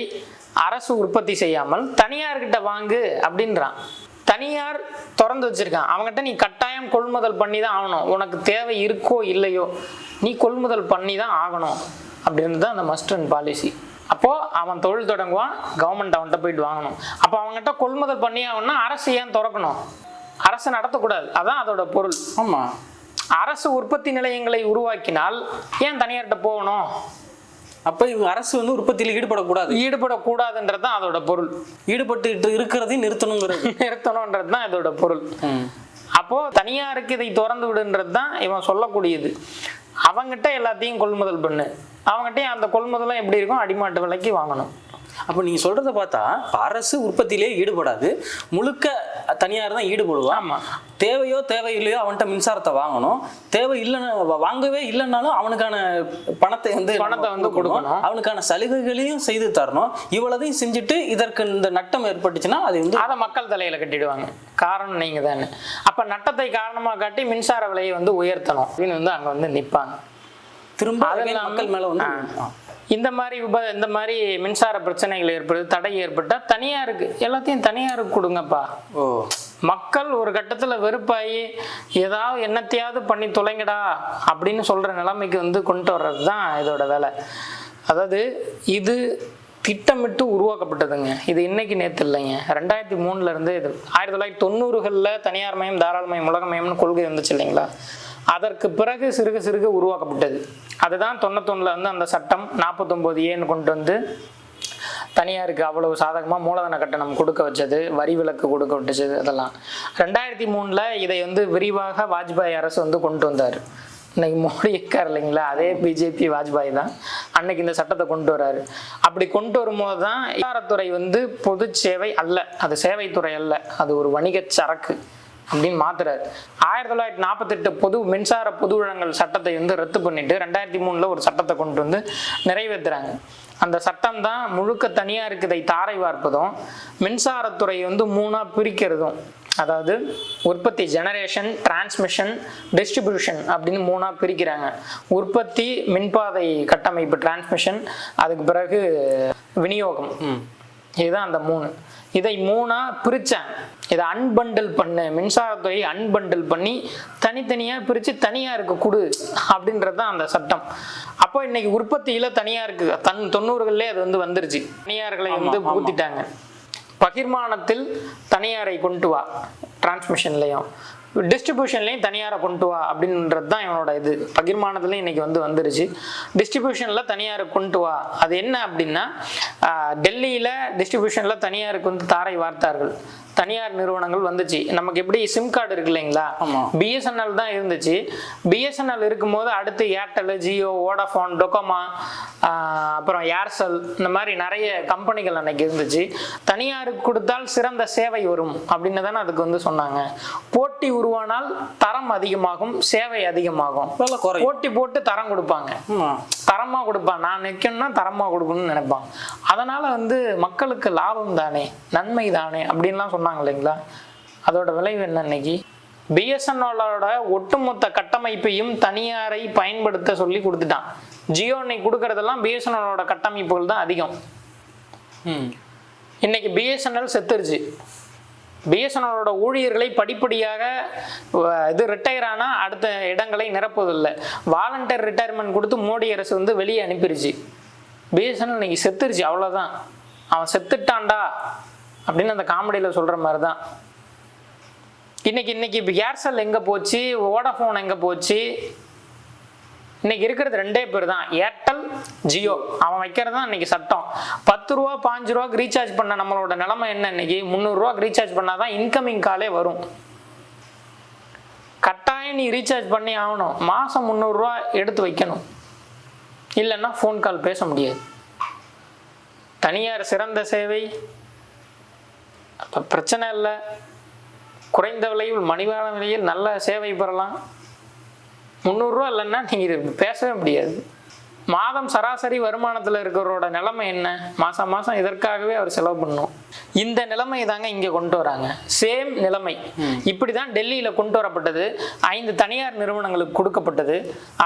அரசு உற்பத்தி செய்யாமல் தனியார்கிட்ட வாங்கு அப்படின்றான். தனியார் திறந்து வச்சிருக்கான், அவங்ககிட்ட நீ கட்டாயம் கொள்முதல் பண்ணி தான் ஆகணும். உனக்கு தேவை இருக்கோ இல்லையோ நீ கொள்முதல் பண்ணி தான் ஆகணும் அப்படின்னு தான் அந்த மஸ்ட் அண்ட் பாலிசி. அப்போது அவன் தொழில் தொடங்குவான், கவர்மெண்ட் அவன்கிட்ட போயிட்டு வாங்கணும். அப்போ அவங்ககிட்ட கொள்முதல் பண்ணி ஆகணும்னா அரசு ஏன் திறக்கணும், அரசு நடத்தக்கூடாது, அதான் அதோட பொருள். ஆமாம், அரசு உற்பத்தி நிலையங்களை உருவாக்கினால் ஏன் தனியார்கிட்ட போகணும்? அப்போ இவங்க அரசு வந்து உற்பத்தியில் ஈடுபடக்கூடாதுன்றது தான் அதோட பொருள். ஈடுபட்டு இருக்கிறதையும் நிறுத்தணுன்றது தான் இதோட பொருள். அப்போ தனியாருக்கு இதை திறந்து விடுன்றது தான் இவன் சொல்லக்கூடியது. அவங்ககிட்ட எல்லாத்தையும் கொள்முதல் பண்ணு, அவங்ககிட்ட அந்த கொள்முதலும் எப்படி இருக்கும், அடிமாட்டு விலைக்கு வாங்கணும். அப்போ நீங்கள் சொல்கிறத பார்த்தா அரசு உற்பத்தியிலே ஈடுபடாது, முழுக்க தனியார் தான் ஈடுபடுவான். ஆமாம், தேவையோ தேவையில்லையோ அவன்கிட்ட மின்சாரத்தை வாங்கணும், தேவை இல்லைன்னு வாங்கவே இல்லைன்னாலும் அவனுக்கான பணத்தை வந்து கொடுக்கணும், அவனுக்கான சலுகைகளையும் செய்து தரணும். இவ்வளதையும் செஞ்சுட்டு இதற்கு இந்த நட்டம் ஏற்பட்டுச்சுன்னா அது வந்து அதை மக்கள் தலையில் கட்டிடுவாங்க. காரணம் நீங்கள் தானே. அப்போ நட்டத்தை காரணமாக காட்டி மின்சார விலையை வந்து உயர்த்தணும் அப்படின்னு வந்து அங்கே வந்து நிற்பாங்க. திரும்ப மக்கள் மேலே வந்து இந்த மாதிரி மின்சார பிரச்சனைகள் ஏற்படுது, தடை ஏற்பட்டால் தனியாருக்கு எல்லாத்தையும் தனியாருக்கு கொடுங்கப்பா. மக்கள் ஒரு கட்டத்தில் வெறுப்பாகி ஏதாவது என்னத்தையாவது பண்ணி தொலைங்கடா அப்படின்னு சொல்கிற நிலைமைக்கு வந்து கொண்டு வர்றது தான் இதோட வேலை. அதாவது இது திட்டமிட்டு உருவாக்கப்பட்டதுங்க. இது இன்னைக்கு நேற்று இல்லைங்க, 2003 இது 1990களில் தனியார் மயம், தாராள மயம், உலக மயம்னு கொள்கை வந்துச்சு இல்லைங்களா. அதற்கு பிறகு சிறுக சிறுக உருவாக்கப்பட்டது. அதுதான் 91 வந்து அந்த சட்டம் 49A கொண்டு வந்து தனியாருக்கு அவ்வளவு சாதகமாக மூலதன கட்டணம் கொடுக்க வச்சது, வரி விலக்கு கொடுக்க விட்டுச்சது. அதெல்லாம் 2003 இதை வந்து விரிவாக வாஜ்பாய் அரசு வந்து கொண்டு வந்தார். இன்னைக்கு மோடி இருக்கார் இல்லைங்களா, அதே பிஜேபி வாஜ்பாய் தான் அன்னைக்கு இந்த சட்டத்தை கொண்டு வர்றாரு. அப்படி கொண்டு வரும்போது தான் மின்சாரத்துறை வந்து பொது சேவை அல்ல, அது சேவைத்துறை அல்ல, அது ஒரு வணிக சரக்கு அப்படின்னு மாத்துறாரு. 1948 மின்சார பொது வழங்கல் சட்டத்தை வந்து ரத்து பண்ணிட்டு 2003 ஒரு சட்டத்தை கொண்டு வந்து நிறைவேற்றுறாங்க. அந்த சட்டம் தான் முழுக்க தனியாருக்கு இதை தாரை வார்ப்பதும், மின்சாரத்துறை வந்து 3ஆ பிரிக்கிறதும். அதாவது உற்பத்தி, ஜெனரேஷன், டிரான்ஸ்மிஷன், டிஸ்ட்ரிபியூஷன் அப்படின்னு 3ஆ பிரிக்கிறாங்க. உற்பத்தி, மின்பாதை கட்டமைப்பு, டிரான்ஸ்மிஷன், அதுக்கு பிறகு விநியோகம். இதுதான் அந்த 3. இதை 3ஆ பிரிச்சாங்க. இதை அன்பண்டில் பண்ணு, மின்சாரத்துறையை அன்பண்டில் பண்ணி தனித்தனியாக பிரித்து தனியாருக்கு கொடு அப்படின்றது தான் அந்த சட்டம். அப்போ இன்னைக்கு உற்பத்தியில் தனியாருக்கு 90களிலே அது வந்து வந்துருச்சு. தனியார்களை வந்து ஊத்திட்டாங்க. பகிர்மானத்தில் தனியாரை கொண்டு வா, டிரான்ஸ்மிஷன்லையும் டிஸ்ட்ரிபியூஷன்லையும் தனியாரை கொண்டு வா அப்படின்றது தான் இவனோட இது. பகிர்மானத்துலையும் இன்னைக்கு வந்து வந்துருச்சு, டிஸ்ட்ரிபியூஷனில் தனியாரை கொண்டு வா. அது என்ன அப்படின்னா, டெல்லியில் டிஸ்ட்ரிபியூஷனில் தனியாருக்கு வந்து தாரை வார்த்தார்கள், தனியார் நிறுவனங்கள் வந்துச்சு. நமக்கு எப்படி சிம் கார்டு இருக்கு இல்லைங்களா, பிஎஸ்என்எல் தான் இருந்துச்சு. பிஎஸ்என்எல் இருக்கும்போது அடுத்து ஏர்டெல், ஜியோ, வோடாஃபோன், டொகோமா, அப்புறம் ஏர்செல், இந்த மாதிரி நிறைய கம்பெனிகள் அன்னைக்கு இருந்துச்சு. தனியாருக்கு கொடுத்தால் சிறந்த சேவை வரும் அப்படின்னு தானே அதுக்கு வந்து சொன்னாங்க. போட்டி உருவானால் தரம் அதிகமாகும், சேவை அதிகமாகும். போட்டி போட்டு தரம் கொடுப்பாங்க, தரமா கொடுப்பான், நான் நிற்கணும்னா தரமா கொடுக்கணும்னு நினைப்பான். அதனால வந்து மக்களுக்கு லாபம் தானே, நன்மை தானே அப்படின்லாம் சொன்னாங்க இல்லைங்களா. அதோட விளைவு என்ன இன்னைக்கு? பிஎஸ்என்எல்லோட ஒட்டுமொத்த கட்டமைப்பையும் தனியாரை பயன்படுத்த சொல்லி கொடுத்துட்டான். ஜியோ இன்னைக்கு கொடுக்கறதெல்லாம் பிஎஸ்என்எல்லோட கட்டமைப்புகள் தான் அதிகம். இன்னைக்கு பிஎஸ்என்எல் செத்துருச்சு. பிஎஸ்என்எல்லோட ஊழியர்களை படிப்படியாக ரிட்டையர் ஆனால் அடுத்த இடங்களை நிரப்புவதில்லை. வாலண்டியர் ரிட்டையர்மெண்ட் கொடுத்து மோடி அரசு வந்து வெளியே அனுப்பிடுச்சு. பிஎஸ்என்எல் இன்னைக்கு செத்துருச்சு, அவ்வளோதான். அவன் செத்துட்டான்டா அப்படின்னு அந்த காமெடியில் சொல்கிற மாதிரி தான். இன்னைக்கு இப்போ ஏர்செல் எங்கே போச்சு, வோடாஃபோன் எங்கே போச்சு? இன்னைக்கு இருக்கிறது 2 பேர் தான், ஏர்டெல், ஜியோ. அவன் வைக்கிறது தான் இன்னைக்கு சட்டம். 10 ரூபா 5 ரூபாய்க்கு ரீசார்ஜ் பண்ண நம்மளோட நிலைமை என்ன? இன்னைக்கு 300 ரூபாய்க்கு ரீசார்ஜ் பண்ணாதான் இன்கமிங் காலே வரும். கட்டாயம் நீ ரீசார்ஜ் பண்ணி ஆகணும். மாதம் 300 ரூபா எடுத்து வைக்கணும், இல்லைன்னா ஃபோன் கால் பேச முடியாது. தனியார் சிறந்த சேவை, அப்போ பிரச்சனை இல்லை. குறைந்த விலையில் மலிவான விலையில் நல்ல சேவை பெறலாம். 300 ரூபா இல்லைன்னா நீங்கள் பேசவே முடியாது. மாதம் சராசரி வருமானத்தில் இருக்கிறவரோட நிலைமை என்ன? மாதம் மாதம் இதற்காகவே அவர் செலவு பண்ணணும். இந்த நிலைமை தாங்க இங்கே கொண்டு வராங்க. சேம் நிலைமை இப்படி தான் டெல்லியில் கொண்டு வரப்பட்டது. 5 தனியார் நிறுவனங்களுக்கு கொடுக்கப்பட்டது.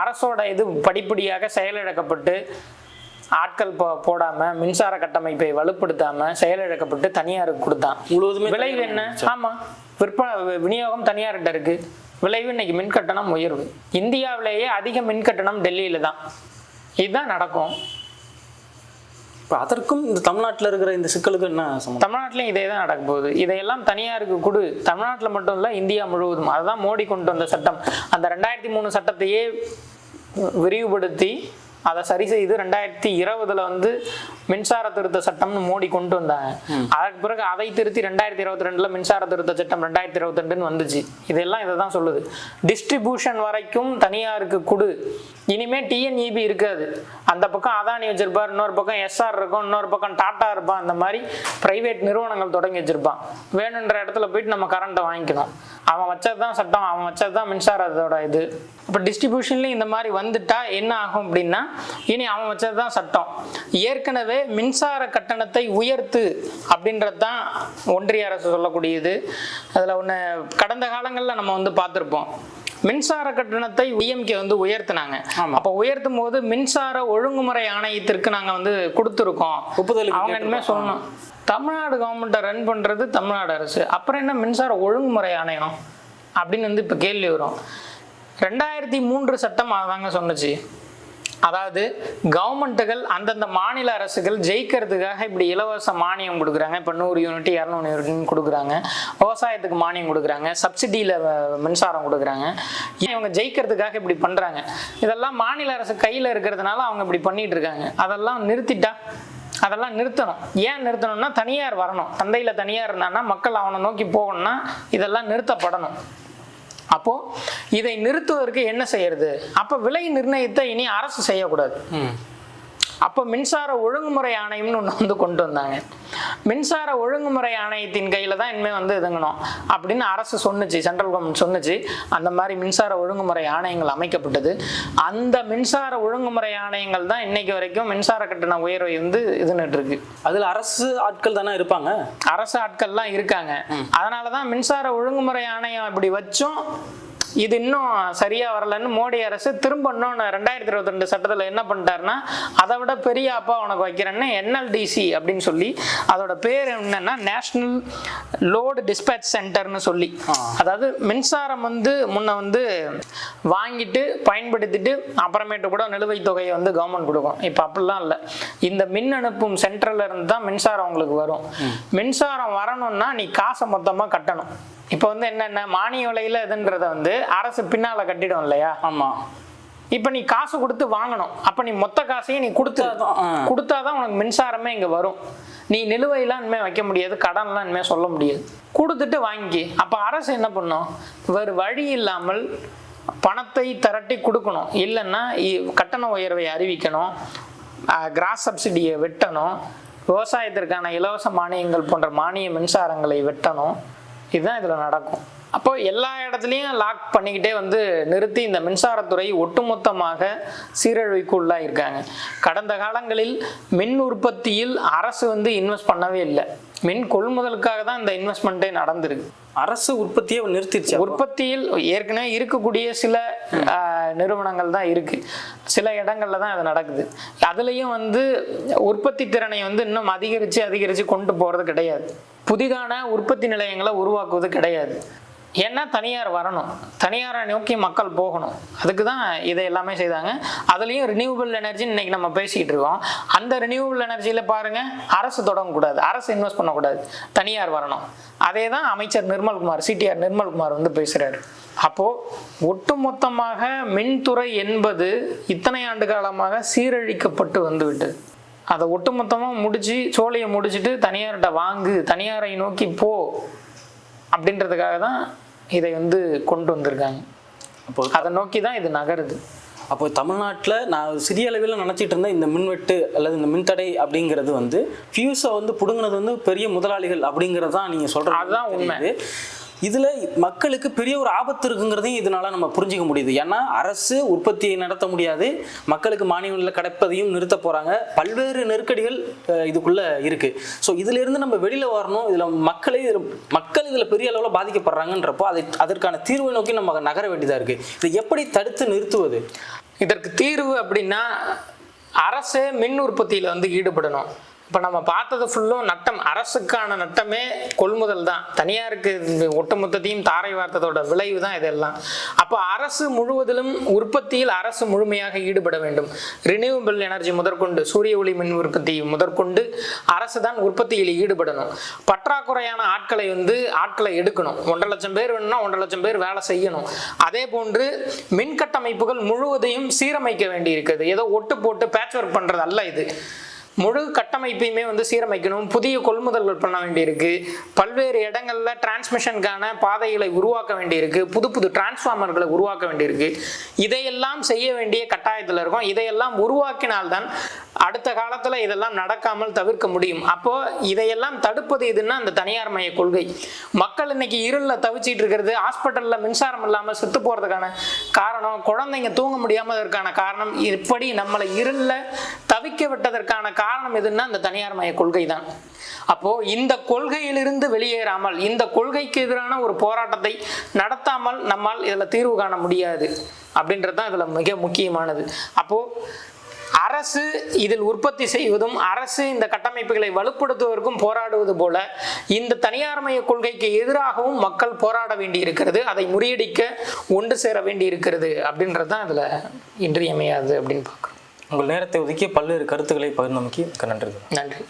அரசோட இது படிப்படியாக செயலிழக்கப்பட்டு, ஆட்கள் போடாமல், மின்சார கட்டமைப்பை வலுப்படுத்தாமல் செயலிழக்கப்பட்டு தனியாருக்கு கொடுத்தான். முழுவதுமே விளைவு என்ன? ஆமாம், விநியோகம் தனியார்கிட்ட இருக்கு. விளைவு இன்னைக்கு மின் கட்டணம் உயர்வு. இந்தியாவிலேயே அதிக மின் கட்டணம் டெல்லியில தான். இதுதான் நடக்கும். இப்போ அதற்கும் இந்த தமிழ்நாட்டில் இருக்கிற இந்த சிக்கலுக்கு என்ன சம்பந்தம்? தமிழ்நாட்டிலையும் இதே தான் நடக்க போகுது. இதையெல்லாம் தனியாருக்கு கொடு. தமிழ்நாட்டில் மட்டும் இல்லை, இந்தியா முழுவதும். அதுதான் மோடி கொண்டு வந்த சட்டம். அந்த 2003 சட்டத்தையே விரிவுபடுத்தி அதை சரி செய்து 2020 வந்து மின்சார திருத்த சட்டம்னு மோடி கொண்டு வந்தாங்க. அதற்கு பிறகு அதை திருத்தி 2022 மின்சார திருத்த சட்டம் 2022 வந்துச்சு. இதெல்லாம் இதை தான் சொல்லுது. டிஸ்ட்ரிபியூஷன் வரைக்கும் தனியாருக்கு கொடு. இனிமே டிஎன்இபி இருக்காது. அந்த பக்கம் அதானி வச்சிருப்பார், இன்னொரு பக்கம் எஸ்ஆர் இருக்கும், இன்னொரு பக்கம் டாட்டா இருப்பான். அந்த மாதிரி பிரைவேட் நிறுவனங்கள் தொடங்கி வச்சிருப்பான். வேணுன்ற இடத்துல போயிட்டு நம்ம கரண்ட்டை வாங்கிக்கணும். அவன் வச்சது தான் சட்டம், அவன் வச்சது தான் மின்சாரத்தோட இது. இப்போ டிஸ்ட்ரிபியூஷன்லேயும் இந்த மாதிரி வந்துட்டா என்ன ஆகும் அப்படின்னா, இனி அவன் வச்சது தான் சட்டம். ஏற்கனவே மின்சார கட்டணத்தை உயர்த்து அப்படின்றது தான் ஒன்றிய அரசு சொல்லக்கூடியது. அதில் ஒன்று கடந்த காலங்களில் நம்ம வந்து பார்த்துருப்போம். மின்சார கட்டணத்தை டிஎம்கே வந்து உயர்த்தினாங்க. அப்போ உயர்த்தும் போது மின்சார ஒழுங்குமுறை ஆணையத்திற்கு நாங்கள் வந்து கொடுத்துருக்கோம் ஒப்புதல். அவங்க இனிமே சொல்லணும், தமிழ்நாடு கவர்மெண்ட்டை ரன் பண்ணுறது தமிழ்நாடு அரசு, அப்புறம் என்ன மின்சார ஒழுங்குமுறை ஆணையம் அப்படின்னு வந்து இப்போ கேள்வி வரும். 2003 சட்டம் அதாங்க சொன்னுச்சு. அதாவது கவர்மெண்ட்டுகள் அந்தந்த மாநில அரசுகள் ஜெயிக்கிறதுக்காக இப்படி இலவச மானியம் கொடுக்குறாங்க. இப்போ 100 யூனிட் 200 யூனிட் கொடுக்குறாங்க. விவசாயத்துக்கு மானியம் கொடுக்குறாங்க. சப்சிடியில் மின்சாரம் கொடுக்குறாங்க. இவங்க ஜெயிக்கிறதுக்காக இப்படி பண்ணுறாங்க. இதெல்லாம் மாநில அரசு கையில் இருக்கிறதுனால அவங்க இப்படி பண்ணிட்டு இருக்காங்க. அதெல்லாம் நிறுத்திட்டா, அதெல்லாம் நிறுத்தணும். ஏன் நிறுத்தணும்னா தனியார் வரணும். சந்தையில் தனியார் இருந்தான்னா மக்கள் அவனை நோக்கி போகணும்னா இதெல்லாம் நிறுத்தப்படணும். அப்போ இதை நிறுத்துவதற்கு என்ன செய்யறது? அப்ப விலை நிர்ணயத்தை இனி அரசு செய்யக்கூடாது. அப்போ மின்சார ஒழுங்குமுறை ஆணையம்னு ஒன்று வந்து கொண்டு வந்தாங்க. மின்சார ஒழுங்குமுறை ஆணையத்தின் கையில் தான் இனிமேல் வந்து இதுங்கணும் அப்படின்னு அரசு சொன்னுச்சு, சென்ட்ரல் கவர்மெண்ட் சொன்னுச்சு. அந்த மாதிரி மின்சார ஒழுங்குமுறை ஆணையங்கள் அமைக்கப்பட்டது. அந்த மின்சார ஒழுங்குமுறை ஆணையங்கள் தான் இன்னைக்கு வரைக்கும் மின்சார கட்டண உயர்வை வந்து இதுன்னுட்டு இருக்கு. அதில் அரசு ஆட்கள் தானே இருப்பாங்க, அரசு ஆட்கள்லாம் இருக்காங்க. அதனால தான் மின்சார ஒழுங்குமுறை ஆணையம் இப்படி வச்சும் இது இன்னும் சரியா வரலன்னு மோடி அரசு திரும்ப இன்னொன்று 2022 சட்டத்தில் என்ன பண்ணிட்டாருன்னா, அதை விட பெரிய அப்பா உனக்கு வைக்கிறேன்னு என்எல்டிசி அப்படின்னு சொல்லி, அதோட பேர் என்னன்னா நேஷனல் லோடு டிஸ்பேச் சென்டர்னு சொல்லி, அதாவது மின்சாரம் வந்து முன்ன வந்து வாங்கிட்டு பயன்படுத்திட்டு அப்புறமேட்டு கூட நிலுவைத் தொகையை வந்து கவர்மெண்ட் கொடுக்கும். இப்போ அப்படிலாம் இல்லை. இந்த மின் அனுப்பும் சென்டர்ல இருந்து தான் மின்சாரம் உங்களுக்கு வரும். மின்சாரம் வரணும்னா நீ காசை மொத்தமாக கட்டணும். இப்போ வந்து என்னென்ன மானிய விலையில இதுன்றத வந்து அரசு பின்னால கட்டிடும் இல்லையா? ஆமா. இப்போ நீ காசு கொடுத்து வாங்கணும். அப்போ நீ மொத்த காசையும் நீ கொடுத்தாதான் உனக்கு மின்சாரமே இங்கே வரும். நீ நிலுவையெல்லாம் இனிமேல் வைக்க முடியாது, கடன்லாம் இனிமேல் சொல்ல முடியாது, கொடுத்துட்டு வாங்கி. அப்போ அரசு என்ன பண்ணும்? வேறு வழி இல்லாமல் பணத்தை திரட்டி கொடுக்கணும். இல்லைன்னா கட்டண உயர்வை அறிவிக்கணும், கிராஸ் சப்சிடியை வெட்டணும், விவசாயத்திற்கான இலவச மானியங்கள் போன்ற மானிய மின்சாரங்களை வெட்டணும். இதுதான் இதில் நடக்கும். அப்போ எல்லா இடத்துலையும் லாக் பண்ணிக்கிட்டே வந்து நிறுத்தி இந்த மின்சாரத்துறை ஒட்டுமொத்தமாக சீரழிவுக்கு உள்ளாயிருக்காங்க. கடந்த காலங்களில் மின் உற்பத்தியில் அரசு வந்து இன்வெஸ்ட் பண்ணவே இல்லை. மின் கொள்முதலுக்காக தான் இந்த இன்வெஸ்ட்மெண்ட்டே நடந்திருக்கு. அரசு உற்பத்தியை நிறுத்திடுச்சு. உற்பத்தியில் ஏற்கனவே இருக்கக்கூடிய சில நிறுவனங்கள் தான் இருக்கு, சில இடங்கள்ல தான் அது நடக்குது. அதுலேயும் வந்து உற்பத்தி திறனை வந்து இன்னும் அதிகரித்து கொண்டு போகிறது கிடையாது. புதிதான உற்பத்தி நிலையங்களை உருவாக்குவது கிடையாது. ஏன்னா தனியார் வரணும், தனியாரை நோக்கி மக்கள் போகணும். அதுக்கு தான் இதை எல்லாமே செய்தாங்க. அதுலேயும் ரினியூவபிள் எனர்ஜின்னு இன்னைக்கு நம்ம பேசிக்கிட்டு இருக்கோம். அந்த ரினியூவபிள் எனர்ஜியில் பாருங்க, அரசு தொடங்கக்கூடாது, அரசு இன்வெஸ்ட் பண்ணக்கூடாது, தனியார் வரணும். அதே தான் அமைச்சர் நிர்மல்குமார், சிடிஆர் நிர்மல்குமார் வந்து பேசுகிறாரு. அப்போது ஒட்டுமொத்தமாக மின்துறை என்பது இத்தனை ஆண்டு காலமாக சீரழிக்கப்பட்டு வந்துவிட்டது. அதை ஒட்டுமொத்தமாக முடிச்சு சோழியை முடிச்சுட்டு தனியார்கிட்ட வாங்கு, தனியாரை நோக்கி போ அப்படின்றதுக்காக தான் இதை வந்து கொண்டு வந்திருக்காங்க. அப்போ அதை நோக்கி தான் இது நகருது. அப்போ தமிழ்நாட்டில் நான் சிறிய அளவில் நினச்சிட்டு இருந்தேன் இந்த மின்வெட்டு அல்லது இந்த மின்தடை அப்படிங்கிறது வந்து ஃபியூஸை வந்து பிடுங்கினது வந்து பெரிய முதலாளிகள் அப்படிங்கிறது தான் நீங்கள் சொல்கிறது. அதுதான் உண்மை. இதில் மக்களுக்கு பெரிய ஒரு ஆபத்து இருக்குங்கிறதையும் இதனால நம்ம புரிஞ்சிக்க முடியுது. ஏன்னா அரசு உற்பத்தியை நடத்த முடியாது, மக்களுக்கு மானியங்களில் கிடைப்பதையும் நிறுத்த போகிறாங்க, பல்வேறு நெருக்கடிகள் இதுக்குள்ளே இருக்குது. ஸோ இதிலிருந்து நம்ம வெளியில் வரணும். மக்கள் இதில் பெரிய அளவில் பாதிக்கப்படுறாங்கன்றப்போ அதற்கான தீர்வை நோக்கி நம்ம நகர வேண்டியதாக இருக்குது. இதை எப்படி தடுத்து நிறுத்துவது? இதற்கு தீர்வு அப்படின்னா அரசே மின் உற்பத்தியில் வந்து ஈடுபடணும். இப்போ நம்ம பார்த்தது ஃபுல்லும் நட்டம், அரசுக்கான நட்டமே கொள்முதல் தான். தனியாருக்கு ஒட்டுமொத்தத்தையும் தாரை வார்த்ததோட விளைவு தான் இதெல்லாம். அப்போ அரசு முழுவதிலும் உற்பத்தியில் அரசு முழுமையாக ஈடுபட வேண்டும். ரினியூவபிள் எனர்ஜி முதற்கொண்டு, சூரிய ஒளி மின் உற்பத்தி முதற்கொண்டு அரசு தான் உற்பத்தியில் ஈடுபடணும். பற்றாக்குறையான ஆட்களை எடுக்கணும். 1.5 லட்சம் பேர் வேணும்னா 1.5 லட்சம் பேர் வேலை செய்யணும். அதே போன்று மின் கட்டமைப்புகள் முழுவதையும் சீரமைக்க வேண்டி இருக்குது. ஏதோ ஒட்டு போட்டு பேட்ச் ஒர்க் பண்ணுறது அல்ல இது. முழு கட்டமைப்பையுமே வந்து சீரமைக்கணும். புதிய கொள்முதல்கள் பண்ண வேண்டியிருக்கு. பல்வேறு இடங்கள்ல டிரான்ஸ்மிஷனுக்கான பாதைகளை உருவாக்க வேண்டியிருக்கு. புது டிரான்ஸ்ஃபார்மர்களை உருவாக்க வேண்டியிருக்கு. இதையெல்லாம் செய்ய வேண்டிய கட்டாயத்தில் இருக்கும். இதையெல்லாம் உருவாக்கினால்தான் அடுத்த காலத்தில் இதெல்லாம் நடக்காமல் தவிர்க்க முடியும். அப்போ இதையெல்லாம் தடுப்பது எதுன்னா அந்த தனியார் மய கொள்கை. மக்கள் இன்னைக்கு இருளில் தவிச்சிட்டு இருக்கிறது, ஹாஸ்பிட்டலில் மின்சாரம் இல்லாமல் செத்து போகிறதுக்கான காரணம், குழந்தைங்க தூங்க முடியாமல் இருக்கான காரணம், இப்படி நம்மளை இருளில் தவிக்க விட்டதற்கான காரணம் எதுன்னா அந்த தனியார் மய கொள்கை தான். அப்போ இந்த கொள்கையிலிருந்து வெளியேறாமல், இந்த கொள்கைக்கு எதிரான ஒரு போராட்டத்தை நடத்தாமல் நம்மால் இதில் தீர்வு காண முடியாது அப்படின்றது தான் இதில் மிக முக்கியமானது. அப்போ அரசு இதில் உற்பத்தி செய்வதும் அரசு இந்த கட்டமைப்புகளை வலுப்படுத்துவதற்கும் போராடுவது போல இந்த தனியார்மய கொள்கைக்கு எதிராகவும் மக்கள் போராட வேண்டி இருக்கிறது. அதை முறியடிக்க ஒன்று சேர வேண்டி இருக்கிறது அப்படின்றது தான் இதில் இன்றியமையாது அப்படின்னு பார்க்குறோம். உங்கள் நேரத்தை ஒதுக்கி பல்வேறு கருத்துக்களை பகிர்ந்தமைக்கு நன்றி.